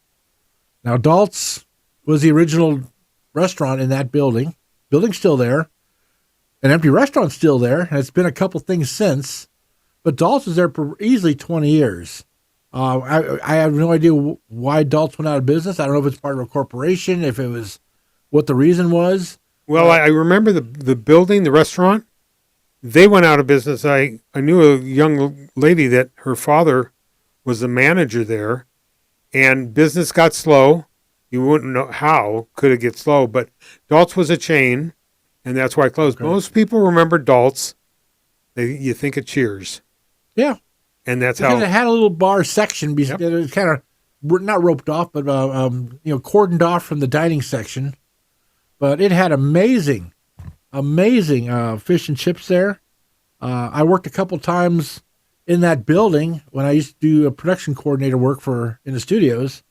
Speaker 2: Now, Dalt's was the original restaurant in that building. Building's still there. An empty restaurant's still there. And it's been a couple things since. But Dalt's was there for easily 20 years. I have no idea why Dalt's went out of business. I don't know if it's part of a corporation, if it was what the reason was.
Speaker 3: Well, I remember the building, the restaurant. They went out of business. I knew a young lady that her father was the manager there, and business got slow. You wouldn't know how could it get slow, but Dalt's was a chain, and that's why it closed.
Speaker 2: Okay.
Speaker 3: Most people remember Dalt's. You think of Cheers,
Speaker 2: Yeah.
Speaker 3: and that's
Speaker 2: Because
Speaker 3: how.
Speaker 2: it had a little bar section.
Speaker 3: Yep.
Speaker 2: It was kind of not roped off, but cordoned off from the dining section. But it had amazing fish and chips there. I worked a couple times in that building when I used to do a production coordinator work in the studios,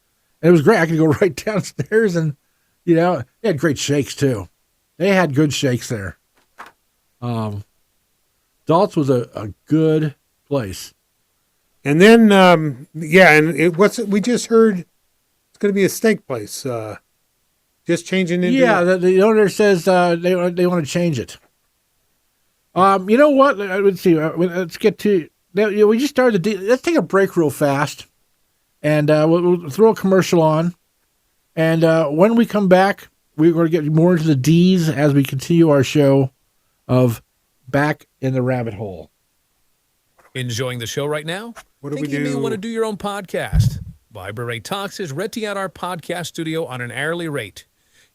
Speaker 2: And it was great. I could go right downstairs and, they had great shakes too. They had good shakes there. Dalt's was a good place.
Speaker 3: And then, and we just heard it's going to be a steak place. Just changing into.
Speaker 2: Yeah, the owner says they want to change it. You know what? Let's see. Let's get to. We just started let's take a break real fast, and we'll throw a commercial on. And when we come back, we're going to get more into the D's as we continue our show of Back in the Rabbit Hole.
Speaker 4: Enjoying the show right now?
Speaker 3: What do we
Speaker 4: Thinking
Speaker 3: do?
Speaker 4: you may want to do your own podcast? Bary Talks is renting out our podcast studio on an hourly rate.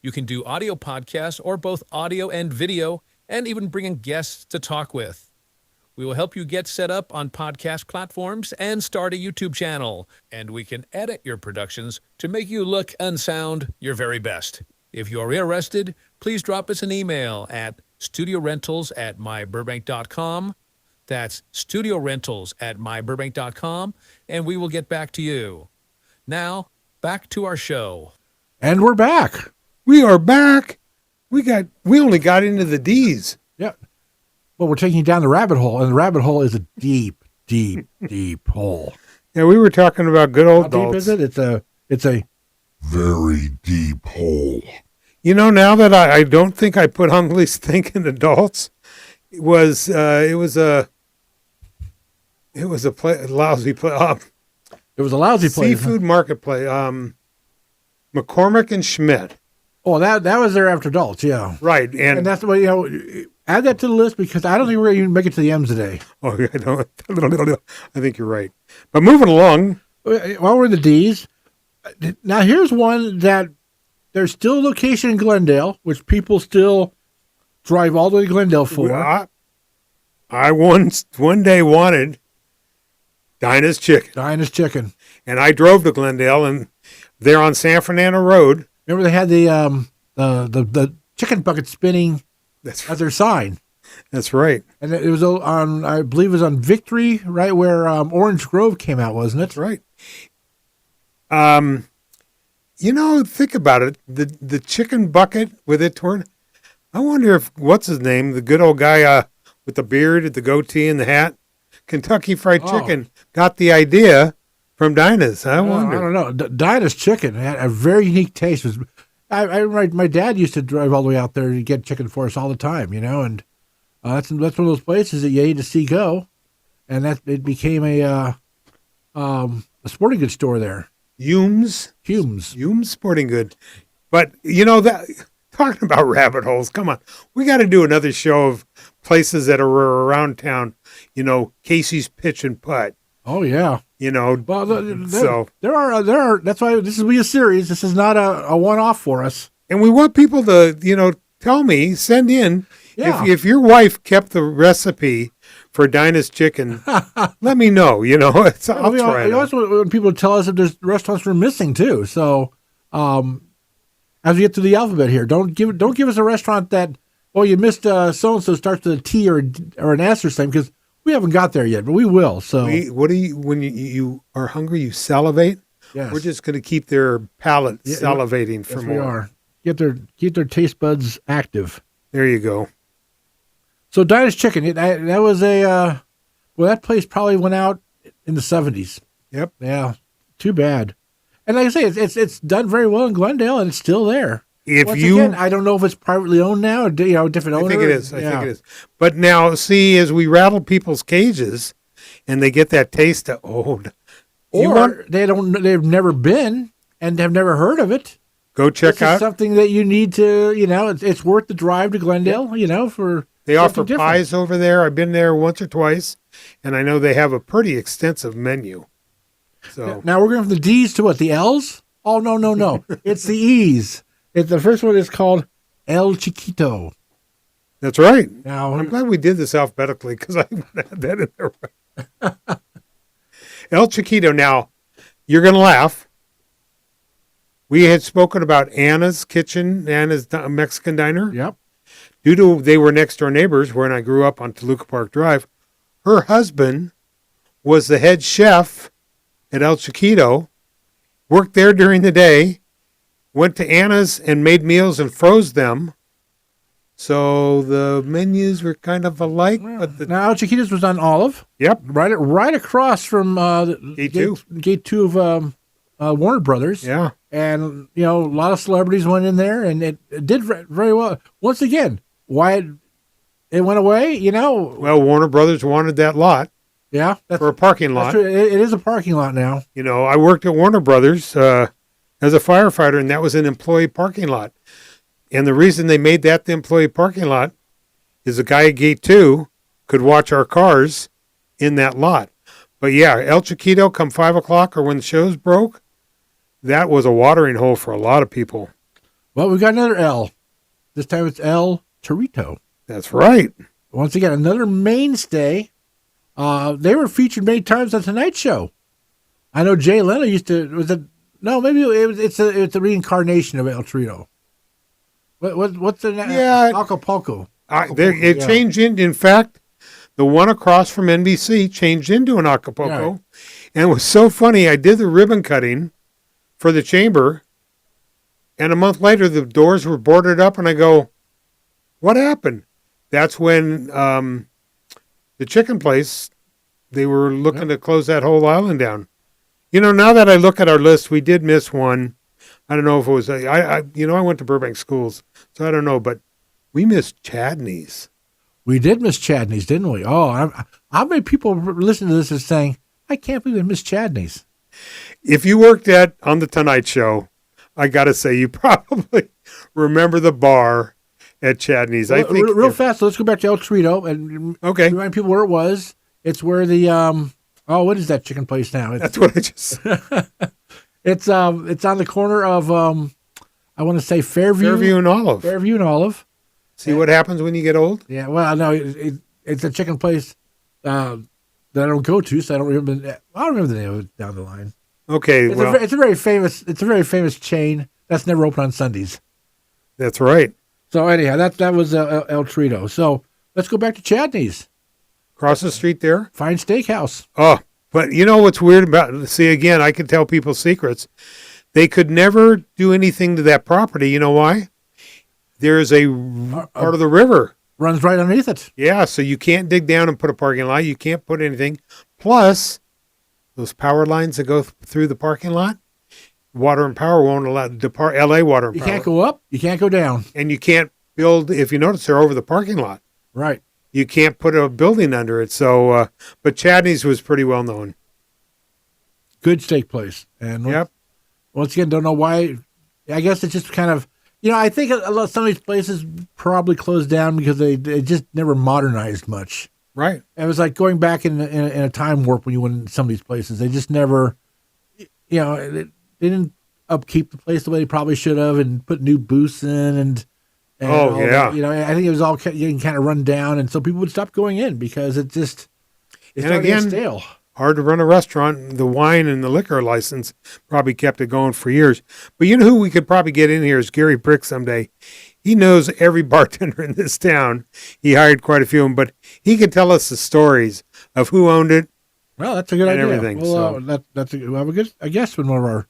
Speaker 4: You can do audio podcasts or both audio and video, and even bring in guests to talk with. We will help you get set up on podcast platforms and start a YouTube channel, and we can edit your productions to make you look and sound your very best. If you're interested, please drop us an email at studiorentals@myburbank.com. That's studiorentals@myburbank.com, and we will get back to you. Now, back to our show.
Speaker 2: And we're back.
Speaker 3: We are back. We only got into the D's.
Speaker 2: Yeah. Well, we're taking you down the rabbit hole, and the rabbit hole is a deep, deep, deep hole.
Speaker 3: Yeah, we were talking about good old
Speaker 2: How deep
Speaker 3: Dalt's.
Speaker 2: is it? It's a
Speaker 5: very deep hole.
Speaker 3: Now that I don't think I put on the least thinking adults, it was a lousy place.
Speaker 2: It was a lousy place.
Speaker 3: Seafood marketplace. McCormick and Schmidt.
Speaker 2: Oh, that was there after adults, yeah.
Speaker 3: Right, and
Speaker 2: that's what add that to the list because I don't think we're going to even make it to the M's today.
Speaker 3: oh, I think you're right. But moving along,
Speaker 2: While we're in the D's, now here's one that there's still a location in Glendale, which people still drive all the way to Glendale for.
Speaker 3: I one day wanted Dinah's Chicken,
Speaker 2: Dinah's Chicken.
Speaker 3: and I drove to Glendale, and they're on San Fernando Road.
Speaker 2: Remember they had the chicken bucket spinning
Speaker 3: That's
Speaker 2: as their sign.
Speaker 3: That's right.
Speaker 2: And it was on, I believe it was on Victory, right where Orange Grove came out, wasn't it?
Speaker 3: That's right. Think about it. The chicken bucket with it torn. I wonder if what's his name, the good old guy with the beard, the goatee, and the hat, Kentucky Fried Chicken, got the idea from Dinah's. I wonder.
Speaker 2: I don't know. Dinah's Chicken had a very unique taste. I remember my dad used to drive all the way out there to get chicken for us all the time, and that's one of those places that you hate to see go, and it became a sporting goods store there.
Speaker 3: Humes Sporting Good. But that talking about rabbit holes, come on. We got to do another show of places that are around town, Casey's Pitch and Putt.
Speaker 2: Oh yeah.
Speaker 3: Well,
Speaker 2: there are that's why this will be a series. This is not a one-off for us.
Speaker 3: And we want people to, send in.
Speaker 2: Yeah.
Speaker 3: If your wife kept the recipe for Dinah's Chicken, let me know. I'll try it.
Speaker 2: I also want people to tell us if there's restaurants we're missing too. So, as we get to the alphabet here, don't give us a restaurant that you missed so and so starts with a T or an S or something because we haven't got there yet, but we will. So,
Speaker 3: when you are hungry, you salivate.
Speaker 2: Yes.
Speaker 3: We're just going to keep their palate salivating for
Speaker 2: yes,
Speaker 3: more.
Speaker 2: We are. Keep their taste buds active.
Speaker 3: There you go.
Speaker 2: So Dinah's Chicken, that was that place probably went out in the 70s.
Speaker 3: Yep.
Speaker 2: Yeah. Too bad. And like I say, it's done very well in Glendale, and it's still there. Again, I don't know if it's privately owned now, or different owner.
Speaker 3: I think it is. I think it is. But now, see, as we rattle people's cages, and they get that taste of
Speaker 2: they've never been and have never heard of it.
Speaker 3: Go check out
Speaker 2: something that you need to. It's worth the drive to Glendale. For
Speaker 3: they offer
Speaker 2: different
Speaker 3: pies over there. I've been there once or twice, and I know they have a pretty extensive menu. So
Speaker 2: now we're going from the D's to what? The L's? Oh no! It's the E's. The first one is called El Chiquito.
Speaker 3: That's right.
Speaker 2: Now
Speaker 3: I'm glad we did this alphabetically because I had that in there. El Chiquito. Now, you're going to laugh. We had spoken about Anna's Kitchen, Anna's Mexican Diner.
Speaker 2: Yep.
Speaker 3: Due to they were next door neighbors when I grew up on Toluca Park Drive, her husband was the head chef at El Chiquito, worked there during the day, went to Anna's and made meals and froze them. So the menus were kind of alike. But
Speaker 2: Now, El Chiquita's was on Olive.
Speaker 3: Yep.
Speaker 2: Right across from Gate 2 of Warner Brothers.
Speaker 3: Yeah.
Speaker 2: And, a lot of celebrities went in there, and it did very well. Once again, why it went away,
Speaker 3: Well, Warner Brothers wanted that lot.
Speaker 2: Yeah.
Speaker 3: For a parking lot.
Speaker 2: That's true. It is a parking lot now.
Speaker 3: I worked at Warner Brothers as a firefighter, and that was an employee parking lot. And the reason they made that the employee parking lot is the guy at Gate 2 could watch our cars in that lot. But yeah, El Chiquito come 5 o'clock or when the shows broke, that was a watering hole for a lot of people.
Speaker 2: Well, we've got another L. This time it's El Torito.
Speaker 3: That's right.
Speaker 2: Once again, another mainstay. They were featured many times on Tonight Show. I know Jay Leno used to. It's a reincarnation of El Torito. What's the name?
Speaker 3: Yeah,
Speaker 2: Acapulco.
Speaker 3: It changed in fact, the one across from NBC changed into an Acapulco,
Speaker 2: right.
Speaker 3: And it was so funny. I did the ribbon cutting for the chamber, and a month later the doors were boarded up, and I go, "What happened?" That's when the chicken place, they were looking to close that whole island down. Now that I look at our list, we did miss one. I don't know if it was, I went to Burbank schools, so I don't know, but we missed Chadney's.
Speaker 2: We did miss Chadney's, didn't we? Oh, how many people listen to this and saying, I can't believe I missed Chadney's.
Speaker 3: If you worked on the Tonight Show, I got to say, you probably remember the bar at Chadney's.
Speaker 2: Well, I think real fast, so let's go back to El Torito and remind people where it was. It's where the, what is that chicken place now?
Speaker 3: That's what I just said.
Speaker 2: It's on the corner of I want to say Fairview
Speaker 3: and Olive.
Speaker 2: Fairview and Olive.
Speaker 3: See what happens when you get old?
Speaker 2: Yeah, well, no, it's a chicken place that I don't go to, so I don't remember the name of it down the line.
Speaker 3: Okay,
Speaker 2: it's a very famous chain that's never open on Sundays.
Speaker 3: That's right.
Speaker 2: So anyhow, that was El Torito. So let's go back to Chadney's.
Speaker 3: Across the street there.
Speaker 2: Fine steakhouse.
Speaker 3: Oh, but you know what's weird about, see, again, I can tell people secrets. They could never do anything to that property. You know why? There's a part of the river.
Speaker 2: Runs right underneath it.
Speaker 3: Yeah, so you can't dig down and put a parking lot. You can't put anything. Plus, those power lines that go through the parking lot, water and power won't allow, LA water and power.
Speaker 2: You can't go up, you can't go down.
Speaker 3: And you can't build, if you notice, they're over the parking lot.
Speaker 2: Right.
Speaker 3: You can't put a building under it. So, but Chadney's was pretty well known.
Speaker 2: Good steak place. And
Speaker 3: yep.
Speaker 2: Once again, don't know why. I guess it's just kind of, I think some of these places probably closed down because they just never modernized much.
Speaker 3: Right.
Speaker 2: It was like going back in a time warp when you went in some of these places. They just never, they didn't upkeep the place the way they probably should have and put new booths in and
Speaker 3: oh, yeah.
Speaker 2: That. I think it was all getting kind of run down, and so people would stop going in because it's starting to get stale.
Speaker 3: Hard to run a restaurant. The wine and the liquor license probably kept it going for years. But you know who we could probably get in here is Gary Brick someday. He knows every bartender in this town. He hired quite a few of them, but he could tell us the stories of who owned it.
Speaker 2: Well, that's a good idea.
Speaker 3: Everything.
Speaker 2: Well, we'll have a good, I guess, when one of our.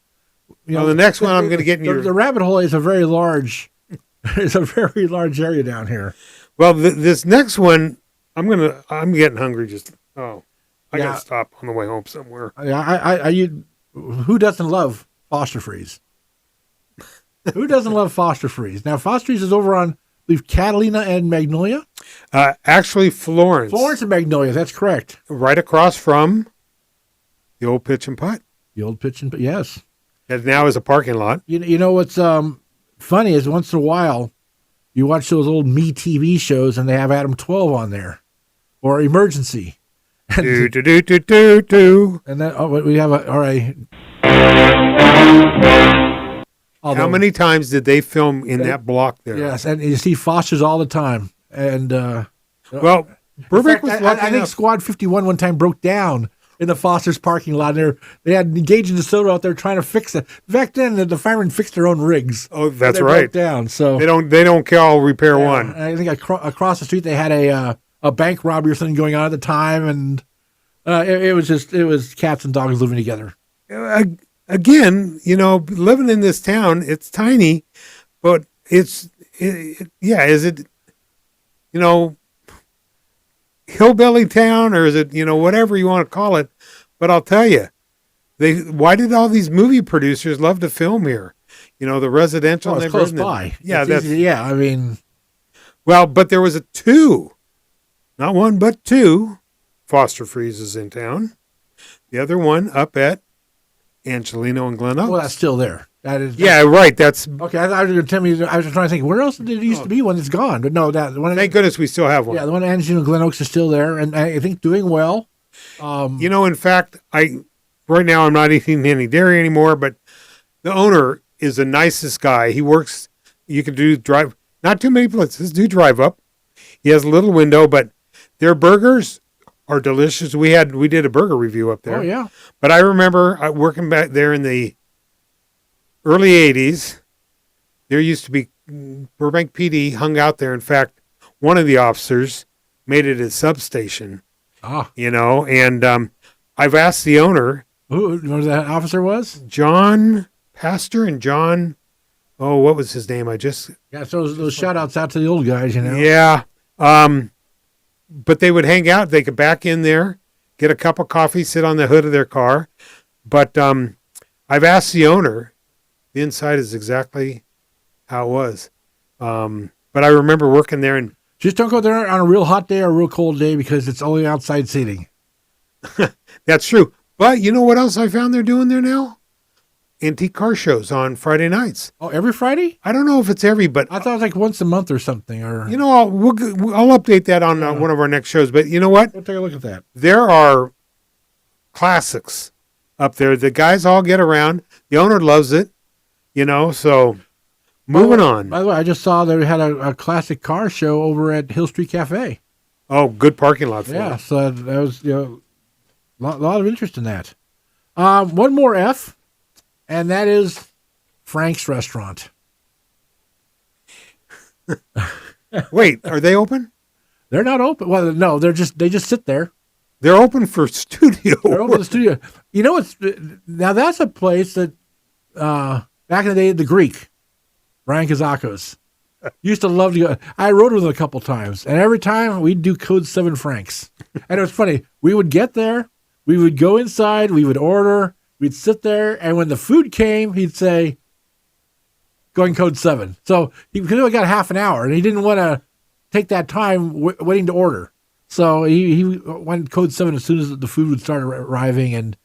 Speaker 3: The next one I'm going to get in
Speaker 2: the rabbit hole is a very large. It's a very large area down here.
Speaker 3: Well, this next one, I'm getting hungry. I got to stop on the way home somewhere.
Speaker 2: Who doesn't love Foster Freeze? Who doesn't love Foster Freeze? Now, Foster Freeze is over on, I believe, Catalina and Magnolia?
Speaker 3: Actually, Florence.
Speaker 2: Florence and Magnolia, that's correct.
Speaker 3: Right across from the old Pitch and Putt.
Speaker 2: The old Pitch and Putt, yes.
Speaker 3: That now is a parking lot.
Speaker 2: You know what's funny is once in a while, you watch those old Me TV shows and they have Adam 12 on there. Or Emergency.
Speaker 3: Do.
Speaker 2: And then we have all right.
Speaker 3: How many times did they film in that block there?
Speaker 2: Yes, and you see Foster's all the time. And
Speaker 3: well, Burbank was lucky
Speaker 2: I think Squad 51 one time broke down in the Foster's parking lot. They had engaged in the soda out there trying to fix it. Back then, the firemen fixed their own rigs.
Speaker 3: Oh, that's
Speaker 2: they
Speaker 3: right.
Speaker 2: Broke down, so
Speaker 3: they don't call repair one.
Speaker 2: I think across the street they had a bank robbery or something going on at the time, and it was cats and dogs living together.
Speaker 3: again, living in this town, it's tiny, but is it, hillbilly town, or is it, whatever you want to call it? But I'll tell you, why did all these movie producers love to film here? The residential.
Speaker 2: Oh, it's close by.
Speaker 3: Yeah,
Speaker 2: I mean,
Speaker 3: well, but there was not one, but two Foster Freezes in town. The other one up at Angelino and Glen Oaks.
Speaker 2: well, that's still there.
Speaker 3: Yeah, right. That's
Speaker 2: Okay, I was going to tell me. I was trying to think where else did it used to be when it's gone, but no, that the one.
Speaker 3: thank goodness we still have one.
Speaker 2: Yeah, the one at Angelino and Glen Oaks is still there, and I think doing well.
Speaker 3: In fact, right now I'm not eating any dairy anymore, but the owner is the nicest guy. He works. You can drive. Not too many places do drive up. He has a little window, but their burgers are delicious. We did a burger review up there.
Speaker 2: Oh yeah.
Speaker 3: But I remember working back there in the early 80s. There used to be Burbank PD hung out there. In fact, one of the officers made it a substation. And I've asked the owner.
Speaker 2: Who that officer was?
Speaker 3: John Pastor and John, what was his name?
Speaker 2: Yeah, so those shout outs out to the old guys,
Speaker 3: Yeah. But they would hang out. They could back in there, get a cup of coffee, sit on the hood of their car. But I've asked the owner. The inside is exactly how it was. But I remember working there, and
Speaker 2: Just don't go there on a real hot day or a real cold day because it's only outside seating.
Speaker 3: that's true. But you know what else I found they're doing there now? Antique car shows on Friday nights.
Speaker 2: Oh, every Friday?
Speaker 3: I don't know if it's every, but
Speaker 2: I thought it was like once a month or something. Or
Speaker 3: I'll update that on one of our next shows. But you know what?
Speaker 2: we'll take a look at that.
Speaker 3: There are classics up there. The guys all get around. The owner loves it, so moving on.
Speaker 2: By the way, I just saw they had a classic car show over at Hill Street Cafe.
Speaker 3: Oh, good parking lot for
Speaker 2: Yeah,
Speaker 3: it.
Speaker 2: so that was a lot of interest in that. One more F, and that is Frank's Restaurant.
Speaker 3: Wait, are they open?
Speaker 2: They're not open. Well, no, they just sit there.
Speaker 3: They're open for studio.
Speaker 2: They're open to the studio. Now that's a place that back in the day, the Greek, Brian Kazakos, used to love to go. I rode with him a couple times, and every time we'd do Code 7 Franks. And it was funny. We would get there, we would go inside, we would order, we'd sit there, and when the food came, he'd say, going Code 7. So he only got half an hour, and he didn't want to take that time waiting to order. So he went Code 7 as soon as the food would start arriving, and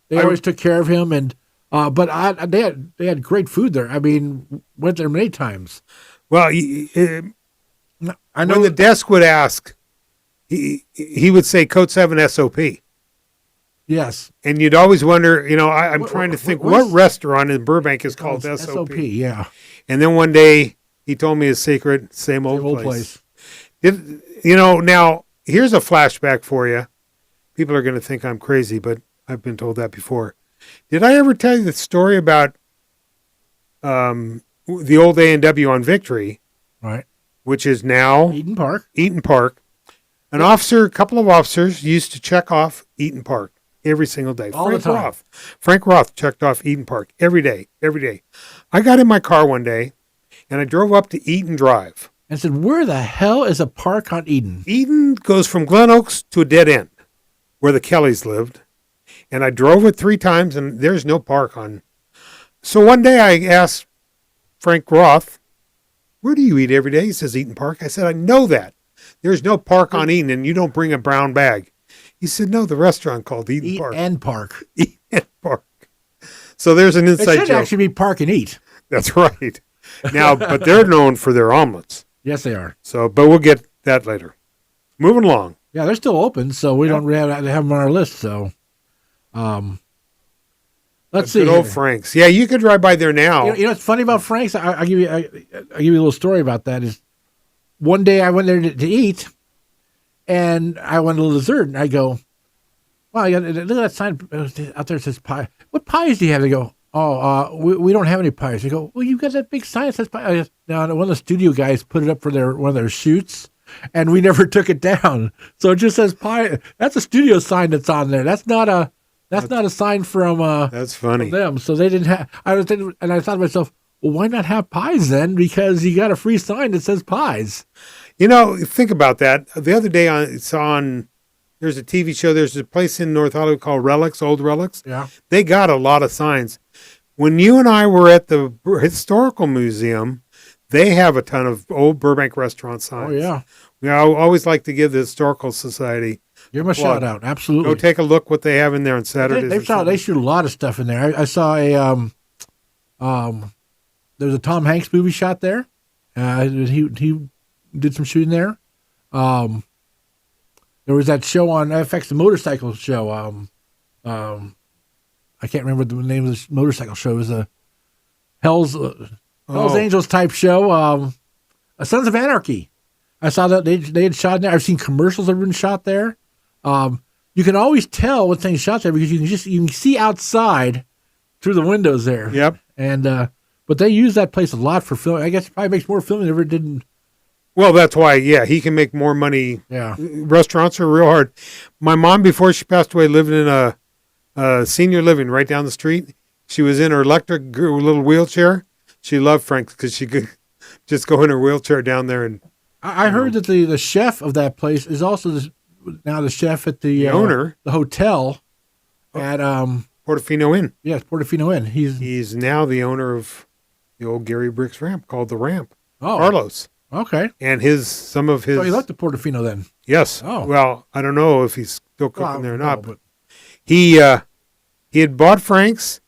Speaker 2: they always took care of him. And but they had great food there. I mean, went there many times.
Speaker 3: Well, I know when the desk would ask, he would say Code 7 SOP.
Speaker 2: Yes.
Speaker 3: And you'd always wonder, I'm trying to think what restaurant in Burbank is called SOP.
Speaker 2: Yeah.
Speaker 3: And then one day he told me his secret, same old place. Now here's a flashback for you. People are going to think I'm crazy, but I've been told that before. Did I ever tell you the story about the old A&W on Victory?
Speaker 2: Right.
Speaker 3: Which is now
Speaker 2: Eaton Park.
Speaker 3: A couple of officers used to check off Eaton Park every single day.
Speaker 2: All the time.
Speaker 3: Frank Roth checked off Eaton Park every day. I got in my car one day, and I drove up to Eaton Drive.
Speaker 2: And said, where the hell is a park on Eden?
Speaker 3: Eden goes from Glen Oaks to a dead end, where the Kellys lived. And I drove it 3 times, and there's no park on. So one day I asked Frank Roth, where do you eat every day? He says, Eaton Park. I said, I know that. There's no park on Eden, and you don't bring a brown bag. He said, no, the restaurant called Eaton Park.
Speaker 2: And Park.
Speaker 3: Eat and Park. So there's an inside joke.
Speaker 2: It should actually be Park and Eat.
Speaker 3: That's right. Now, but they're known for their omelets.
Speaker 2: Yes, they are.
Speaker 3: So, but we'll get that later. Moving along.
Speaker 2: Yeah, they're still open, so we don't really have them on our list. So, let's see.
Speaker 3: Good old Frank's. Yeah, you could drive by there now.
Speaker 2: You know what's funny about Frank's? I'll give you a little story about that. Is one day I went there to eat, and I wanted a little dessert, and I go, "Wow, look at that sign out there that says pie. What pies do you have?" They go, "Oh, we don't have any pies." I go, "Well, you've got that big sign that says pie." Now, one of the studio guys put it up for one of their shoots, and we never took it down. So it just says pie. That's a studio sign that's on there. That's not a That's not a sign from
Speaker 3: That's funny.
Speaker 2: them. So they didn't have. I thought to myself, well, why not have pies then? Because you got a free sign that says pies.
Speaker 3: Think about that. The other day there's a TV show. There's a place in North Hollywood called Relics, Old Relics.
Speaker 2: Yeah.
Speaker 3: They got a lot of signs. When you and I were at the Historical Museum, they have a ton of old Burbank restaurant signs.
Speaker 2: Oh, yeah.
Speaker 3: I always like to give the Historical Society
Speaker 2: Give them a shout out. Absolutely.
Speaker 3: Go take a look what they have in there on Saturdays.
Speaker 2: They shoot a lot of stuff in there. I saw there's a Tom Hanks movie shot there. He did some shooting there. There was that show on FX, the motorcycle show. I can't remember the name of this motorcycle show. It was a Hell's Angels type show. Sons of Anarchy. I saw that they had shot in there. I've seen commercials that have been shot there. You can always tell when things shot there because you can see outside through the windows there.
Speaker 3: Yep.
Speaker 2: And but they use that place a lot for filming. I guess it probably makes more filming than ever did.
Speaker 3: Well, that's why, he can make more money.
Speaker 2: Yeah.
Speaker 3: Restaurants are real hard. My mom, before she passed away, lived in a senior living right down the street. She was in her electric little wheelchair. She loved Frank's because she could just go in her wheelchair down there. And
Speaker 2: I heard that the chef of that place is also now the chef at the
Speaker 3: owner,
Speaker 2: the hotel at
Speaker 3: Portofino Inn.
Speaker 2: Yes, Portofino Inn.
Speaker 3: He's now the owner of the old Gary Briggs ramp called the Ramp.
Speaker 2: Oh,
Speaker 3: Carlos.
Speaker 2: Okay.
Speaker 3: And some of his.
Speaker 2: So he left the Portofino then.
Speaker 3: Yes.
Speaker 2: Oh.
Speaker 3: Well, I don't know if he's still cooking there or not,
Speaker 2: but
Speaker 3: he had bought Frank's.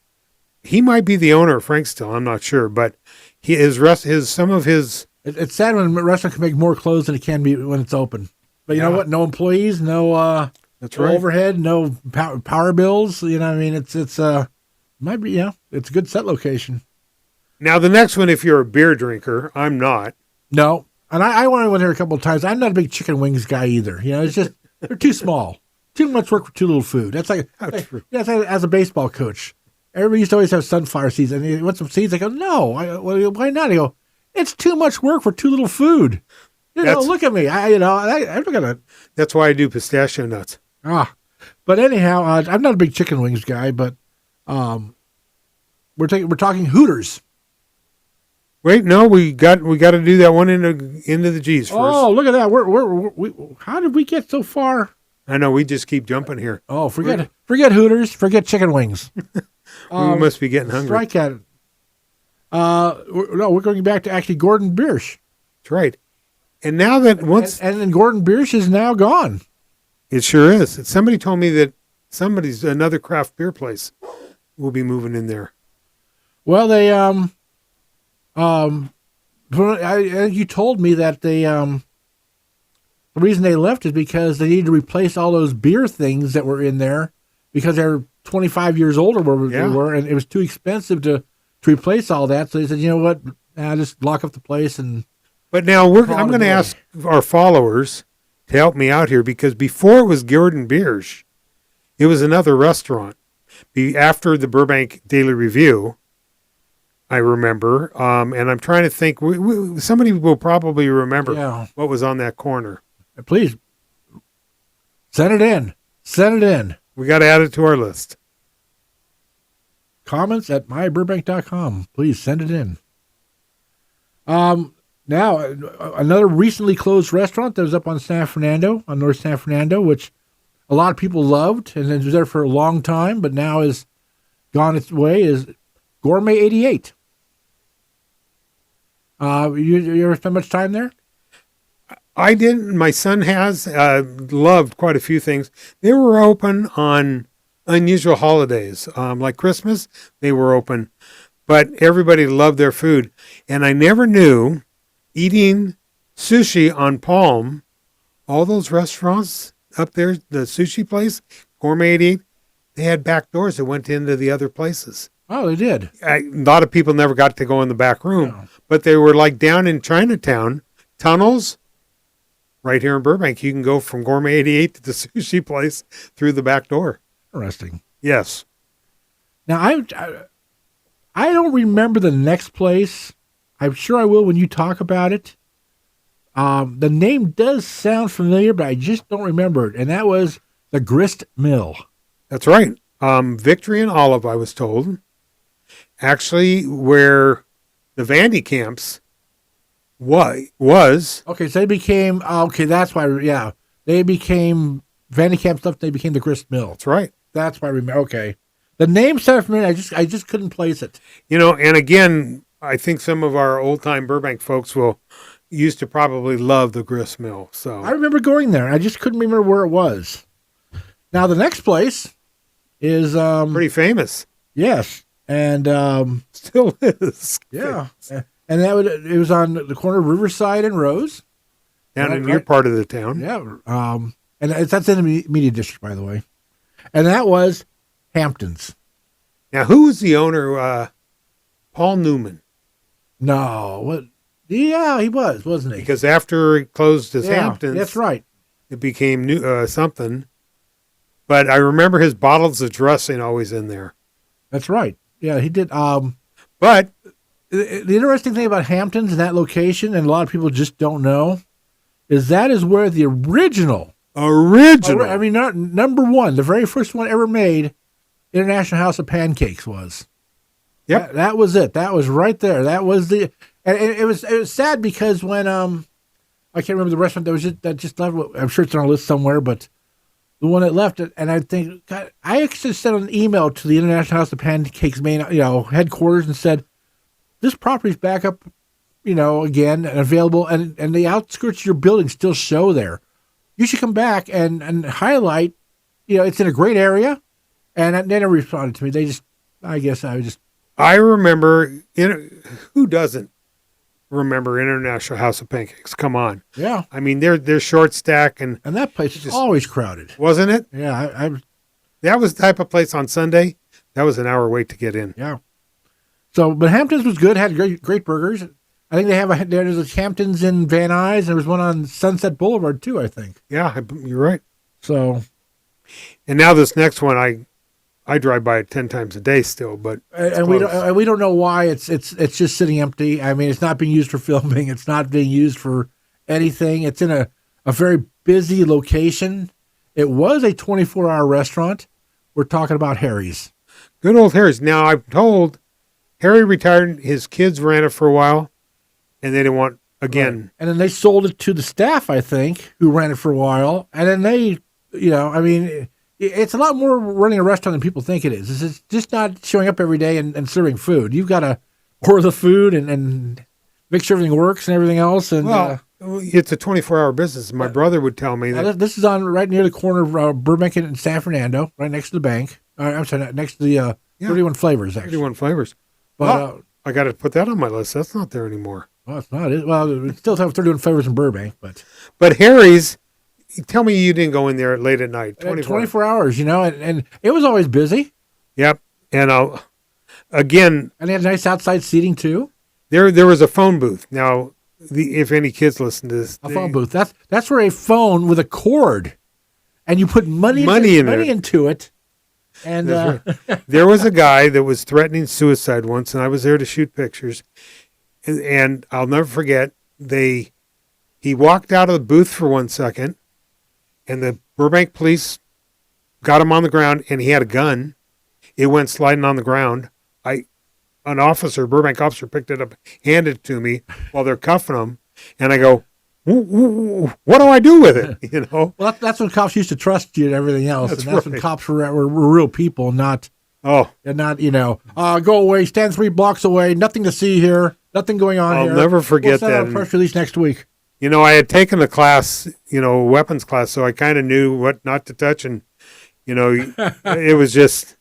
Speaker 3: He might be the owner of Frank's still. I'm not sure, but some of his.
Speaker 2: It's sad when a restaurant can make more clothes than it can be when it's open. But you know what? No employees, no
Speaker 3: that's
Speaker 2: no
Speaker 3: right.
Speaker 2: overhead, no power bills. You know, what I mean, it's might be it's a good set location.
Speaker 3: Now the next one, if you're a beer drinker, I'm not.
Speaker 2: No, and I went there a couple of times. I'm not a big chicken wings guy either. You know, it's just they're too small, too much work for too little food. That's like as a baseball coach, everybody used to always have sunflower seeds, and you want some seeds? I go, no, why not? I go, it's too much work for too little food. Look at me. I'm not gonna.
Speaker 3: That's why I do pistachio nuts.
Speaker 2: But anyhow, I'm not a big chicken wings guy, but we're talking Hooters.
Speaker 3: Wait, no, we got to do that one into the G's first.
Speaker 2: Oh, look at that! We how did we get so far?
Speaker 3: I know we just keep jumping here.
Speaker 2: Oh, forget Hooters, forget chicken wings.
Speaker 3: We must be getting hungry.
Speaker 2: Strike at it. No, we're going back to actually Gordon Biersch.
Speaker 3: That's right. And now that
Speaker 2: and then Gordon Biersch is now gone.
Speaker 3: It sure is. Somebody told me that another craft beer place will be moving in there.
Speaker 2: Well, they you told me that the reason they left is because they needed to replace all those beer things that were in there because they're 25 years old or whatever they were, and it was too expensive to replace all that. So they said, you know what, just lock up the place and.
Speaker 3: But now I'm going to ask our followers to help me out here because before it was Gordon Biersch, it was another restaurant. After the Burbank Daily Review, I remember, and I'm trying to think. Somebody will probably remember what was on that corner.
Speaker 2: Please send it in. Send it in.
Speaker 3: We got to add it to our list.
Speaker 2: Comments at myburbank.com. Please send it in. Now, another recently closed restaurant that was up on North San Fernando, which a lot of people loved and was there for a long time, but now is gone its way, is Gourmet 88. You ever spend much time there?
Speaker 3: I didn't. My son has loved quite a few things. They were open on unusual holidays, like Christmas. They were open, but everybody loved their food, and I never knew. Eating sushi on Palm, all those restaurants up there, the sushi place, Gourmet 88, they had back doors that went into the other places.
Speaker 2: Oh, they did.
Speaker 3: A lot of people never got to go in the back room, but they were like down in Chinatown, tunnels. Right here in Burbank, you can go from Gourmet 88 to the sushi place through the back door.
Speaker 2: Interesting.
Speaker 3: Yes.
Speaker 2: Now, I don't remember the next place. I'm sure I will when you talk about it. The name does sound familiar, but I just don't remember it. And that was the Grist Mill.
Speaker 3: That's right. Victory and Olive, I was told. Actually, where the Vandy Camps was.
Speaker 2: Okay, so they became, okay, that's why, yeah. They became, Vandy Camp stuff, they became the Grist Mill.
Speaker 3: That's right.
Speaker 2: That's why I remember, okay. The name sounded familiar, I just couldn't place it.
Speaker 3: You know, and again, I think some of our old-time Burbank folks used to probably love the Grist Mill. So
Speaker 2: I remember going there. I just couldn't remember where it was. Now, the next place is...
Speaker 3: pretty famous.
Speaker 2: Yes. And...
Speaker 3: Still is.
Speaker 2: Yeah. And it was on the corner of Riverside and Rose.
Speaker 3: Down in your part of the town.
Speaker 2: Yeah. And that's in the media district, by the way. And that was Hampton's.
Speaker 3: Now, who was the owner? Paul Newman.
Speaker 2: No. What? Yeah, he was, wasn't he?
Speaker 3: Because after it closed as
Speaker 2: Yeah,
Speaker 3: Hampton's,
Speaker 2: that's right.
Speaker 3: it became something. But I remember his bottles of dressing always in there.
Speaker 2: That's right. Yeah, he did.
Speaker 3: But
Speaker 2: the interesting thing about Hampton's and that location, and a lot of people just don't know, is that is where the original. I mean, not number one, the very first one ever made, International House of Pancakes was.
Speaker 3: Yep.
Speaker 2: That was it. That was right there. That was the, and it was sad because when I can't remember the restaurant that just left. I'm sure it's on a list somewhere, but the one that left it, and I think, God, I actually sent an email to the International House of Pancakes main, headquarters, and said, this property's back up, again and available, and the outskirts of your building still show there. You should come back and highlight, it's in a great area. And they never responded to me.
Speaker 3: I remember, who doesn't remember International House of Pancakes? Come on.
Speaker 2: Yeah.
Speaker 3: I mean, they're short stack. And
Speaker 2: that place is always crowded.
Speaker 3: Wasn't it?
Speaker 2: Yeah.
Speaker 3: That was the type of place on Sunday. That was an hour wait to get in.
Speaker 2: Yeah. So, but Hampton's was good, had great burgers. I think there's a Hampton's in Van Nuys, and there was one on Sunset Boulevard too, I think.
Speaker 3: Yeah, you're right.
Speaker 2: So.
Speaker 3: And now this next one, I drive by it 10 times a day still, but
Speaker 2: we don't know why it's just sitting empty. I mean, it's not being used for filming. It's not being used for anything. It's in a very busy location. It was a 24-hour restaurant. We're talking about Harry's.
Speaker 3: Good old Harry's. Now, I'm told Harry retired. His kids ran it for a while, and they didn't want again. Right.
Speaker 2: And then they sold it to the staff, I think, who ran it for a while. And then they, it's a lot more running a restaurant than people think it is. It's just not showing up every day and serving food. You've got to order the food and make sure everything works and everything else. And
Speaker 3: it's a 24-hour business. My brother would tell me that.
Speaker 2: This is on right near the corner of Burbank and San Fernando, right next to the bank. I'm sorry, next to the 31 Flavors, actually.
Speaker 3: 31 Flavors. But I got to put that on my list. That's not there anymore.
Speaker 2: Well, it's not. Well, we still have 31 Flavors in Burbank,
Speaker 3: but Harry's. Tell me you didn't go in there late at night.
Speaker 2: 24 hours, and it was always busy.
Speaker 3: Yep. And again.
Speaker 2: And they had nice outside seating, too.
Speaker 3: There was a phone booth. Now, if any kids listen to this.
Speaker 2: A phone booth. That's where a phone with a cord, and you put money into it. And
Speaker 3: right. There was a guy that was threatening suicide once, and I was there to shoot pictures. And I'll never forget, he walked out of the booth for 1 second, and the Burbank police got him on the ground, and he had a gun. It went sliding on the ground. An officer, Burbank officer, picked it up, handed it to me while they're cuffing him, and I go, what do I do with it?
Speaker 2: Well, that's when cops used to trust you and everything else, that's
Speaker 3: right.
Speaker 2: When cops were real people, not go away, stand 3 blocks away, nothing to see here, nothing going on here.
Speaker 3: I'll never forget
Speaker 2: we'll send out a press release next week.
Speaker 3: I had taken a class, weapons class, so I kind of knew what not to touch, and it was just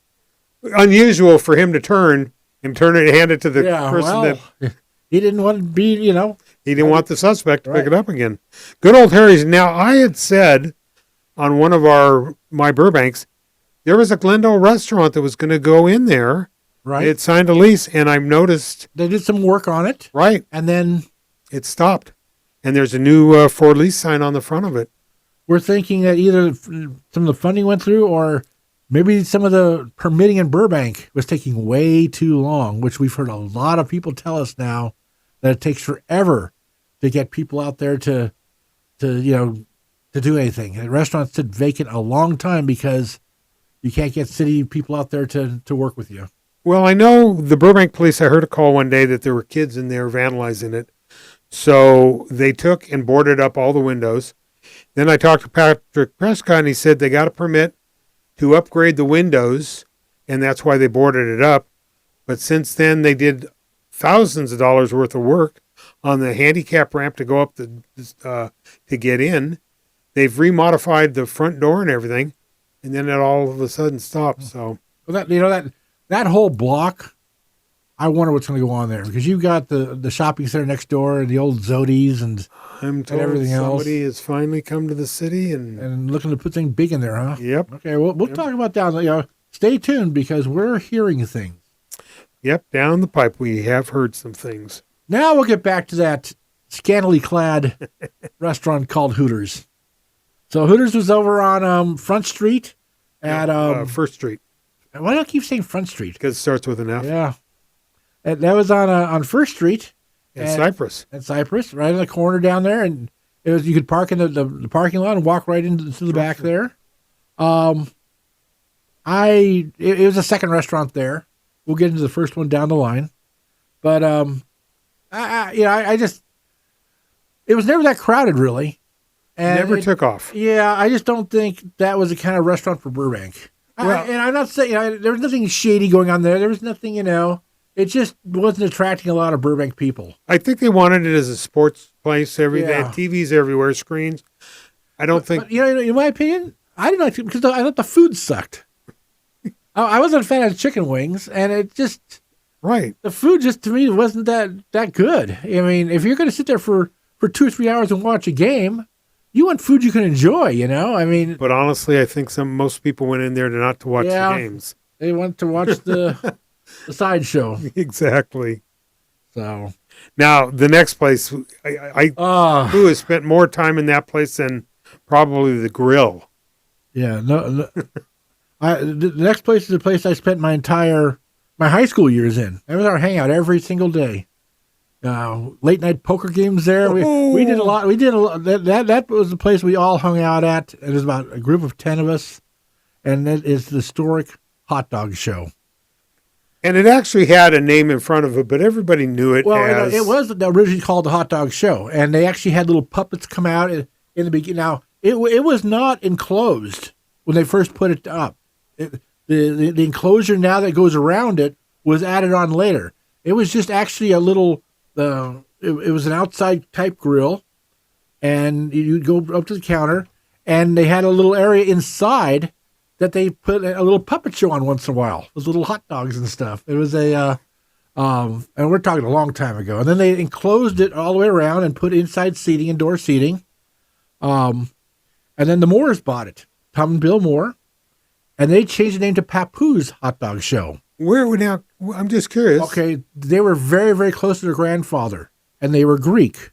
Speaker 3: unusual for him to turn and hand it to the person that
Speaker 2: he didn't want to be,
Speaker 3: he didn't want the suspect to pick it up again. Good old Harry's. Now, I had said on one of my Burbanks, there was a Glendale restaurant that was going to go in there.
Speaker 2: Right.
Speaker 3: They had signed a lease, and I've noticed.
Speaker 2: They did some work on it.
Speaker 3: Right.
Speaker 2: And then
Speaker 3: it stopped. And there's a new for lease sign on the front of it.
Speaker 2: We're thinking that either some of the funding went through, or maybe some of the permitting in Burbank was taking way too long, which we've heard a lot of people tell us now that it takes forever to get people out there to do anything. And restaurants sit vacant a long time because you can't get city people out there to work with you.
Speaker 3: Well, I know the Burbank police, I heard a call one day that there were kids in there vandalizing it. So they took and boarded up all the windows. Then I talked to Patrick Prescott, and he said they got a permit to upgrade the windows, and that's why they boarded it up. But since then, they did thousands of dollars worth of work on the handicap ramp to go up to get in. They've remodified the front door and everything, and then it all of a sudden stopped. So
Speaker 2: that whole block, I wonder what's going to go on there, because you've got the shopping center next door and the old Zodi's and
Speaker 3: I'm told
Speaker 2: everything
Speaker 3: somebody
Speaker 2: else.
Speaker 3: has finally come to the city and
Speaker 2: looking to put things big in there, huh?
Speaker 3: Yep.
Speaker 2: Okay, well, we'll talk about that. Stay tuned, because we're hearing things.
Speaker 3: Yep, down the pipe we have heard some things.
Speaker 2: Now we'll get back to that scantily clad restaurant called Hooters. So Hooters was over on Front Street at
Speaker 3: First Street,
Speaker 2: why do I keep saying Front Street?
Speaker 3: because it starts with an F.
Speaker 2: Yeah, that was on First Street
Speaker 3: And Cypress.
Speaker 2: at Cypress, right in the corner down there, and you could park in the parking lot and walk right into the back there. It was a second restaurant there. We'll get into the first one down the line, but I just, it was never that crowded, really. And
Speaker 3: Never took off.
Speaker 2: Yeah, I just don't think that was the kind of restaurant for Burbank. And I'm not saying there was nothing shady going on there. There was nothing, it just wasn't attracting a lot of Burbank people.
Speaker 3: I think they wanted it as a sports place. They
Speaker 2: Yeah.
Speaker 3: had TVs everywhere, screens. I don't think.
Speaker 2: But, in my opinion, I didn't like it because I thought the food sucked. I wasn't a fan of chicken wings, and it just,
Speaker 3: Right.
Speaker 2: the food just to me wasn't that good. I mean, if you're going to sit there for 2 or 3 hours and watch a game, you want food you can enjoy, I mean,
Speaker 3: But honestly, I think most people went in there not to watch the games.
Speaker 2: they want to watch the sideshow.
Speaker 3: Exactly.
Speaker 2: So
Speaker 3: Now, the next place, who has spent more time in that place than probably the grill?
Speaker 2: yeah, no. The next place is the place I spent my high school years in. That was our hangout every single day. Late night poker games there. We did a lot. That was the place we all hung out at. It was about a group of 10 of us, and that is the historic hot dog show.
Speaker 3: And it actually had a name in front of it, but everybody knew it as...
Speaker 2: it was originally called the hot dog show, and they actually had little puppets come out in the beginning. Now, it was not enclosed when they first put it up. The enclosure now that goes around it was added on later. It was just actually a little... it was an outside type grill, and you'd go up to the counter, and they had a little area inside that they put a little puppet show on once in a while. Those little hot dogs and stuff. It was and we're talking a long time ago. And then they enclosed it all the way around and put inside seating, indoor seating. And then the Moores bought it, Tom and Bill Moore, and they changed the name to Papoose Hot Dog Show.
Speaker 3: Where we now? I'm just curious.
Speaker 2: Okay, they were very, very close to their grandfather, and they were Greek.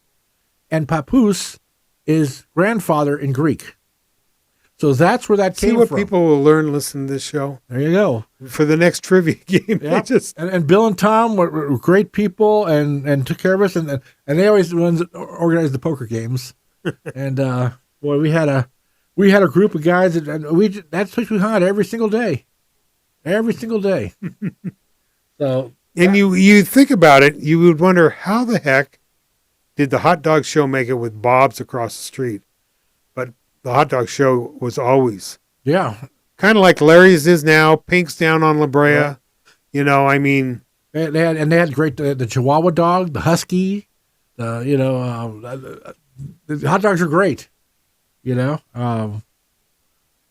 Speaker 2: And Papoose is grandfather in Greek. So that's where that came
Speaker 3: See what
Speaker 2: from.
Speaker 3: people will learn listening to this show.
Speaker 2: There you go.
Speaker 3: For the next trivia game.
Speaker 2: Yep.
Speaker 3: Just
Speaker 2: And Bill and Tom were great people and took care of us, and they always the ones that organized the poker games. And boy, we had a group of guys that that's what we hung out every single day. Every single day. So
Speaker 3: and you think about it, you would wonder how the heck did the hot dog show make it with Bob's across the street? But the hot dog show was always
Speaker 2: yeah.
Speaker 3: kind of like Larry's is now. Pink's down on La Brea.
Speaker 2: Yeah.
Speaker 3: I mean,
Speaker 2: They had great the Chihuahua dog, the Husky, the hot dogs are great.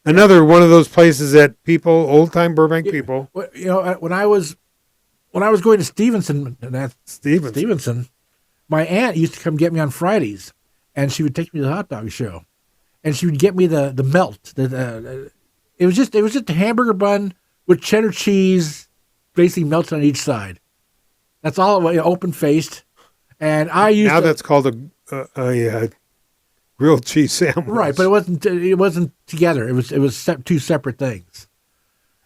Speaker 3: another one of those places that people, old time Burbank people,
Speaker 2: When I was going to Stevenson, and that's Stevenson, my aunt used to come get me on Fridays, and she would take me to the hot dog show, and she would get me the melt. It was just a hamburger bun with cheddar cheese, basically melted on each side. That's all it was, open faced. And I used
Speaker 3: that's called a grilled cheese sandwich,
Speaker 2: right, but it wasn't together. It was two separate things.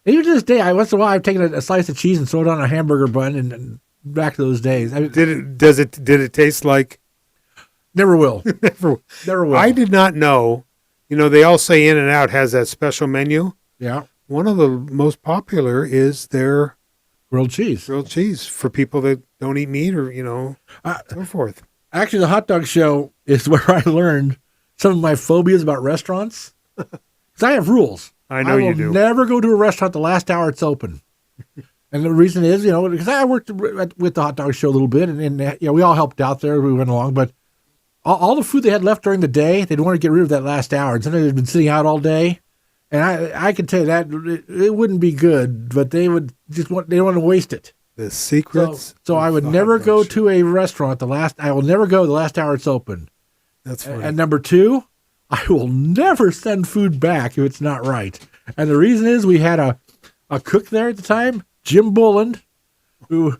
Speaker 2: And even to this day, once in a while, I've taken a slice of cheese and thrown it on a hamburger bun, and back to those days.
Speaker 3: Did it taste like?
Speaker 2: Never will.
Speaker 3: Never
Speaker 2: will.
Speaker 3: I did not know. They all say In-N-Out has that special menu.
Speaker 2: Yeah.
Speaker 3: one of the most popular is their
Speaker 2: Grilled cheese.
Speaker 3: grilled cheese for people that don't eat meat or, so forth.
Speaker 2: Actually, the hot dog show is where I learned some of my phobias about restaurants. Because I have rules.
Speaker 3: I know you do.
Speaker 2: I will never go to a restaurant the last hour it's open. And the reason is, because I worked with the hot dog show a little bit, and we all helped out there. We went along, but all the food they had left during the day, they'd want to get rid of that last hour. And sometimes they'd been sitting out all day. And I can tell you that it wouldn't be good, but they would they don't want to waste it.
Speaker 3: The secrets.
Speaker 2: So I would
Speaker 3: of the
Speaker 2: never
Speaker 3: hot
Speaker 2: go
Speaker 3: dog
Speaker 2: to a restaurant I will never go the last hour it's open.
Speaker 3: That's funny.
Speaker 2: And number two, I will never send food back if it's not right. And the reason is we had a cook there at the time, Jim Bulland, who...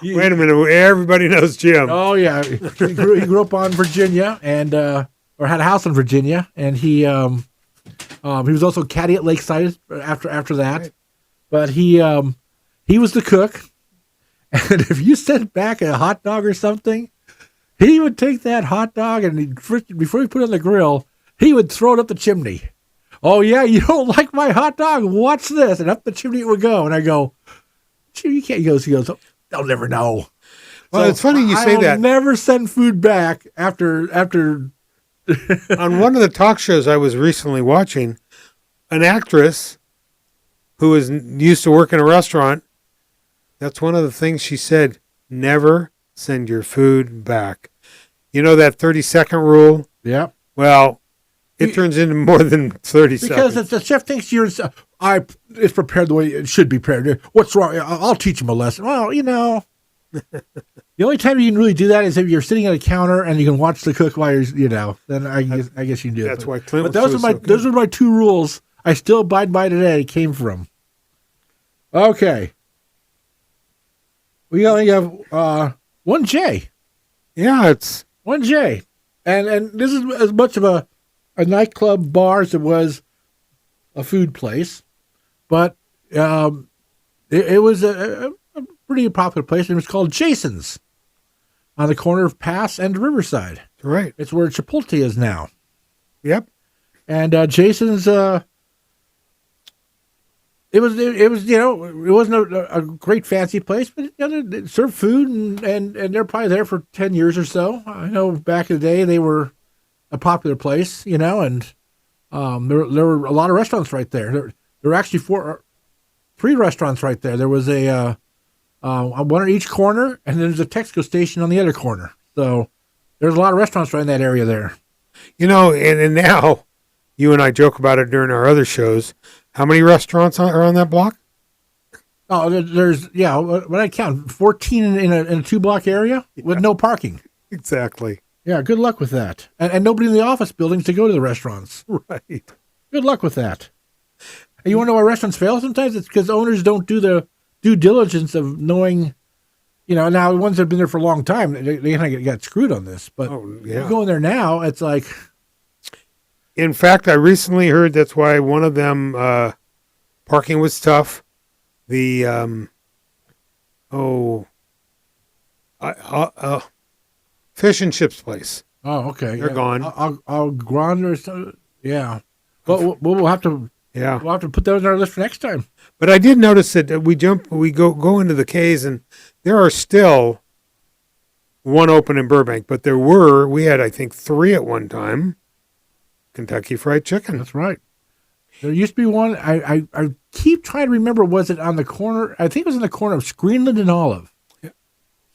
Speaker 3: Wait a minute. Everybody knows Jim.
Speaker 2: Oh, yeah. He grew up on Virginia and or had a house in Virginia. And he was also caddy at Lakeside after that.
Speaker 3: Right.
Speaker 2: But he was the cook. And if you sent back a hot dog or something, he would take that hot dog and before he put it on the grill, he would throw it up the chimney. Oh, yeah, you don't like my hot dog? Watch this. And up the chimney it would go. And I go, you can't. He goes, they'll never know.
Speaker 3: Well,
Speaker 2: So
Speaker 3: it's funny you say
Speaker 2: I will
Speaker 3: that.
Speaker 2: never send food back after.
Speaker 3: On one of the talk shows I was recently watching, an actress who is used to work in a restaurant, that's one of the things she said, never send your food back. You know that 30-second rule?
Speaker 2: Yeah.
Speaker 3: Well, it turns into more than 30
Speaker 2: Because
Speaker 3: seconds.
Speaker 2: if the chef thinks it's prepared the way it should be prepared. What's wrong? I'll teach him a lesson. Well, the only time you can really do that is if you're sitting at a counter and you can watch the cook while you're, then I guess you can do it.
Speaker 3: That's why Clint
Speaker 2: But
Speaker 3: was
Speaker 2: those are my two rules I still abide by today. Came from. Okay. We only have one J.
Speaker 3: Yeah, it's
Speaker 2: One J. And this is as much of a nightclub bar as it was a food place. But it was a pretty popular place. And it was called Jason's on the corner of Pass and Riverside.
Speaker 3: right.
Speaker 2: It's where Chipotle is now.
Speaker 3: Yep.
Speaker 2: And Jason's, it wasn't a great fancy place, but they served food and they're probably there for 10 years or so. I know back in the day they were a popular place, and there were a lot of restaurants right there. There were actually three restaurants right there. There was a one on each corner, and then there's a Texaco station on the other corner. So there's a lot of restaurants right in that area there.
Speaker 3: And now you and I joke about it during our other shows. How many restaurants are on that block?
Speaker 2: Oh, what I count, 14 in a 2-block area with no parking.
Speaker 3: Exactly.
Speaker 2: Yeah, good luck with that. And nobody in the office buildings to go to the restaurants.
Speaker 3: Right.
Speaker 2: Good luck with that. And you want to know why restaurants fail sometimes? It's because owners don't do the due diligence of knowing, now the ones that have been there for a long time, they kind of got screwed on this. But you go in there now, it's like...
Speaker 3: In fact, I recently heard that's why one of them, parking was tough. The, fish and chips place.
Speaker 2: Oh, okay.
Speaker 3: They're gone.
Speaker 2: I'll Grand or something. Yeah. But we'll have to...
Speaker 3: Yeah.
Speaker 2: We'll have to put those on our list for next time.
Speaker 3: But I did notice that we go into the K's, and there are still one open in Burbank, but we had, I think, 3 at one time. Kentucky Fried Chicken.
Speaker 2: That's right. There used to be one. I keep trying to remember. Was it on the corner? I think it was in the corner of Screenland and Olive.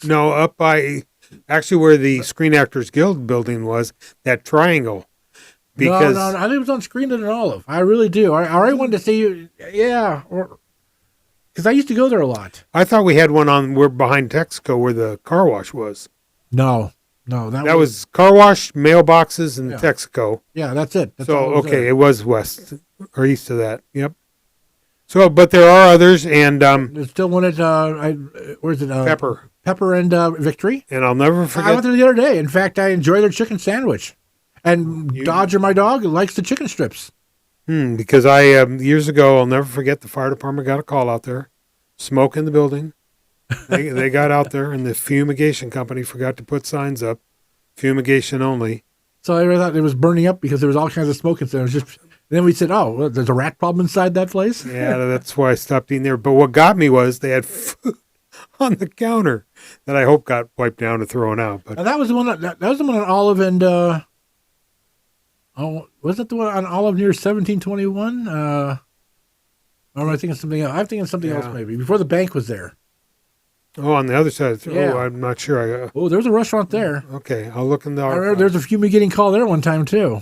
Speaker 3: No, up by actually where the Screen Actors Guild building was, that triangle. Because
Speaker 2: No, I think it was on Screenland and Olive. I really do. I already wanted to see you. Yeah, because I used to go there a lot.
Speaker 3: I thought we had one we're behind Texaco where the car wash was.
Speaker 2: No, that
Speaker 3: was car wash, mailboxes, and Texaco.
Speaker 2: Yeah, that's it. That's
Speaker 3: So,
Speaker 2: all
Speaker 3: okay, it was west or east of that. Yep. So, but there are others, and
Speaker 2: there's still one at where's it? Pepper and Victory.
Speaker 3: And I'll never forget.
Speaker 2: I went there the other day. In fact, I enjoyed their chicken sandwich. And Dodger, my dog, likes the chicken strips.
Speaker 3: Because I years ago, I'll never forget, the fire department got a call out there, smoke in the building. They got out there, and the fumigation company forgot to put signs up, fumigation only.
Speaker 2: So I thought it was burning up because there was all kinds of smoke in there. It was just then we said, "Oh, well, there's a rat problem inside that place."
Speaker 3: Yeah, that's why I stopped eating there. But what got me was they had food on the counter that I hope got wiped down and thrown out. But
Speaker 2: That was the one. That was the one on Olive and. Was that the one on Olive near 1721? Or am I thinking something else? I'm thinking something else maybe before the bank was there.
Speaker 3: on the other side.
Speaker 2: Yeah.
Speaker 3: Oh, I'm not sure.
Speaker 2: Oh, there's a restaurant there.
Speaker 3: Okay, I'll look in the.
Speaker 2: I remember there's a fumigating call there one time too.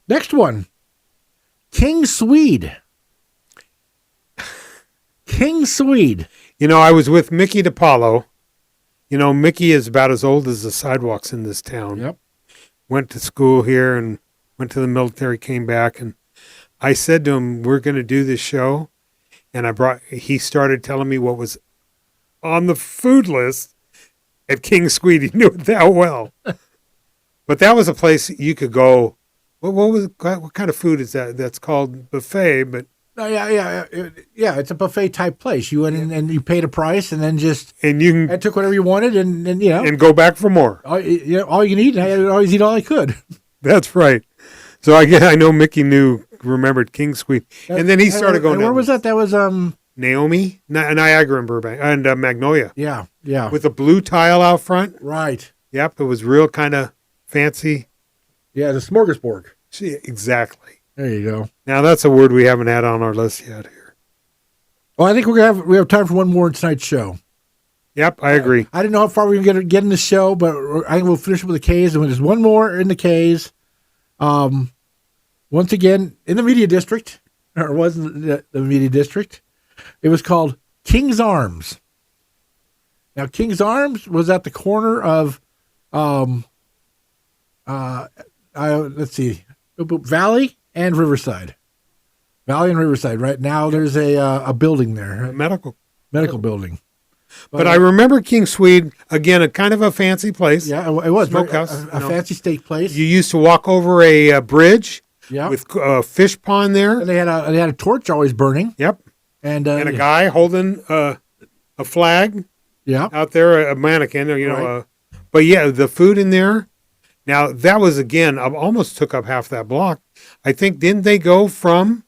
Speaker 2: Next one, King Swede. King Swede.
Speaker 3: You know, I was with Mickey DiPaolo. You know, Mickey is about as old as the sidewalks in this town.
Speaker 2: Yep.
Speaker 3: Went to school here and went to the military, came back, and I said to him, "We're going to do this show," and he started telling me what was on the food list at King Swede. He knew it that well. But that was a place you could go. What kind of food is that? That's called buffet, but
Speaker 2: Yeah. It's a buffet type place. You went in and you paid a price, and then
Speaker 3: and you can
Speaker 2: I took whatever you wanted, and you know,
Speaker 3: and go back for more.
Speaker 2: all you can eat. I always eat all I could.
Speaker 3: That's right. So I know Mickey remembered King Swede, and then he started going.
Speaker 2: And where was that? That was
Speaker 3: Naomi, Niagara, and Burbank, and Magnolia.
Speaker 2: Yeah.
Speaker 3: With a blue tile out front.
Speaker 2: Right.
Speaker 3: Yep, it was real kind of fancy.
Speaker 2: Yeah, the smorgasbord.
Speaker 3: Exactly.
Speaker 2: There you go.
Speaker 3: Now that's a word we haven't had on our list yet here.
Speaker 2: Well, I think we have time for one more in tonight's show.
Speaker 3: Yep, I agree.
Speaker 2: I didn't know how far we were going to get in the show, but I think we'll finish with the K's, and there's one more in the K's. Once again, in the media district, or it wasn't the media district, it was called King's Arms. Now, King's Arms was at the corner of, let's see, Valley and Riverside. Valley and Riverside. Right now, there's a building there,
Speaker 3: A medical
Speaker 2: building.
Speaker 3: But I remember King Swede, again, a kind of a fancy place.
Speaker 2: Yeah, it was.
Speaker 3: Smokehouse.
Speaker 2: A fancy steak place.
Speaker 3: You used to walk over a bridge
Speaker 2: Yeah.
Speaker 3: with a fish pond there.
Speaker 2: And they had a torch always burning.
Speaker 3: Yep.
Speaker 2: And
Speaker 3: a guy holding a flag
Speaker 2: Yeah.
Speaker 3: out there, a mannequin, you know.
Speaker 2: Right.
Speaker 3: But yeah, the food in there. Now, that was, again, almost took up half that block. I think, didn't they go from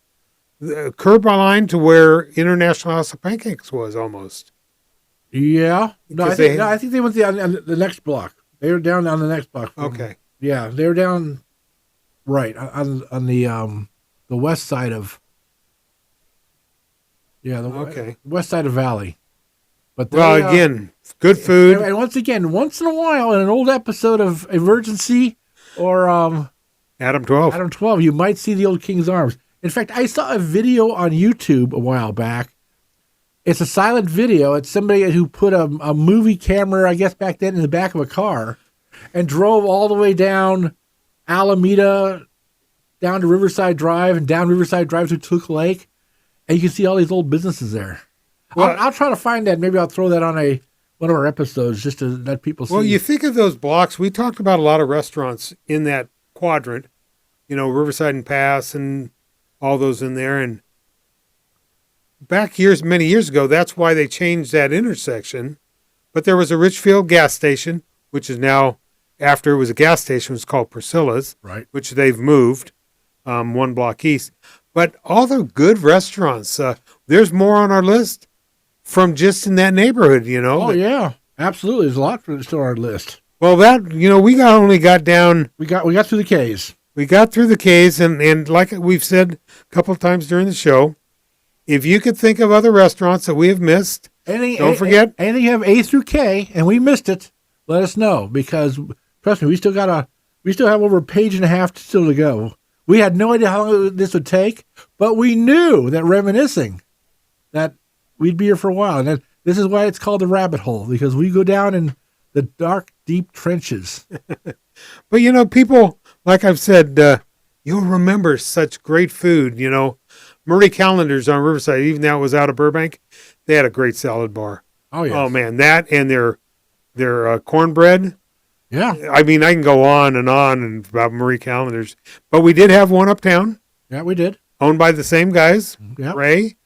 Speaker 3: the curb line to where International House of Pancakes was almost?
Speaker 2: Yeah. No, I
Speaker 3: Because
Speaker 2: think they went on the next block. They were down on the next block.
Speaker 3: Okay.
Speaker 2: Yeah, they were down right on the west side of. Yeah,
Speaker 3: Okay.
Speaker 2: west side of Valley. But
Speaker 3: Well, again, good food.
Speaker 2: and once again, once in a while, in an old episode of Emergency or
Speaker 3: Adam 12.
Speaker 2: Adam 12, you might see the old King's Arms. In fact, I saw a video on YouTube a while back. It's a silent video. It's somebody who put a movie camera, I guess back then, in the back of a car and drove all the way down Alameda, down to Riverside Drive, and down Riverside Drive to Toluca Lake. And you can see all these old businesses there.
Speaker 3: Well,
Speaker 2: I'll try to find that. Maybe I'll throw that on one of our episodes just to let people see.
Speaker 3: Well, you think of those blocks. We talked about a lot of restaurants in that quadrant, you know, Riverside and Pass and all those in there. And back many years ago, that's why they changed that intersection. But there was a Richfield gas station, which is now, after it was a gas station, it was called Priscilla's,
Speaker 2: Right.
Speaker 3: which they've moved one block east. But all the good restaurants, there's more on our list from just in that neighborhood, you know.
Speaker 2: Oh, yeah. Absolutely. There's a lot still on our list.
Speaker 3: Well, that, you know, we only got down.
Speaker 2: We got through the K's.
Speaker 3: We got through the K's, and like we've said a couple of times during the show, if you could think of other restaurants that we have missed, don't forget.
Speaker 2: Anything you have A through K, and we missed it, let us know, because trust me, we still have over a page and a half still to go. We had no idea how long this would take, but we knew that reminiscing, that we'd be here for a while. And this is why it's called the rabbit hole, because we go down in the dark, deep trenches.
Speaker 3: But, you know, people, like I've said, you'll remember such great food, you know. Murray Calendar's on Riverside, even though it was out of Burbank, they had a great salad bar.
Speaker 2: Oh, yeah.
Speaker 3: Oh, man, that and their cornbread.
Speaker 2: Yeah.
Speaker 3: I mean, I can go on and about Murray Calendar's. But we did have one uptown,
Speaker 2: Yeah, we did.
Speaker 3: owned by the same guys,
Speaker 2: Yeah.
Speaker 3: Ray.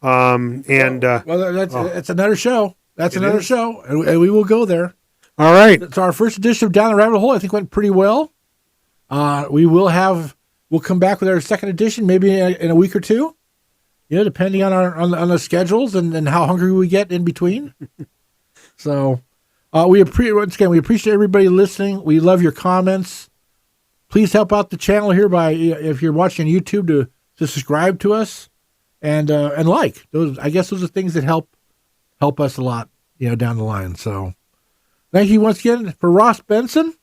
Speaker 2: Well, that's another show. That's
Speaker 3: It
Speaker 2: another
Speaker 3: is.
Speaker 2: show, and we will go there.
Speaker 3: All right.
Speaker 2: It's our first edition of Down the Rabbit Hole. I think went pretty well. We'll come back with our second edition maybe in a week or two. Depending on on the schedules and how hungry we get in between. So we appreciate everybody listening. We love your comments. Please help out the channel here by, if you're watching on YouTube, to subscribe to us and like those. I guess those are things that help us a lot, down the line. So thank you once again for Ross Benson.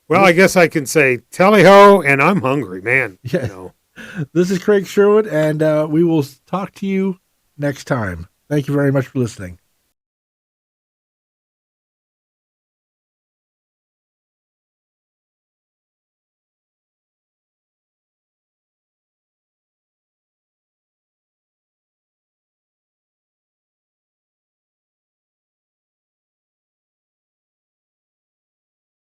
Speaker 3: Well, I guess I can say tally-ho, and I'm hungry, man.
Speaker 2: Yeah. This is Craig Sherwood, and we will talk to you next time. Thank you very much for listening.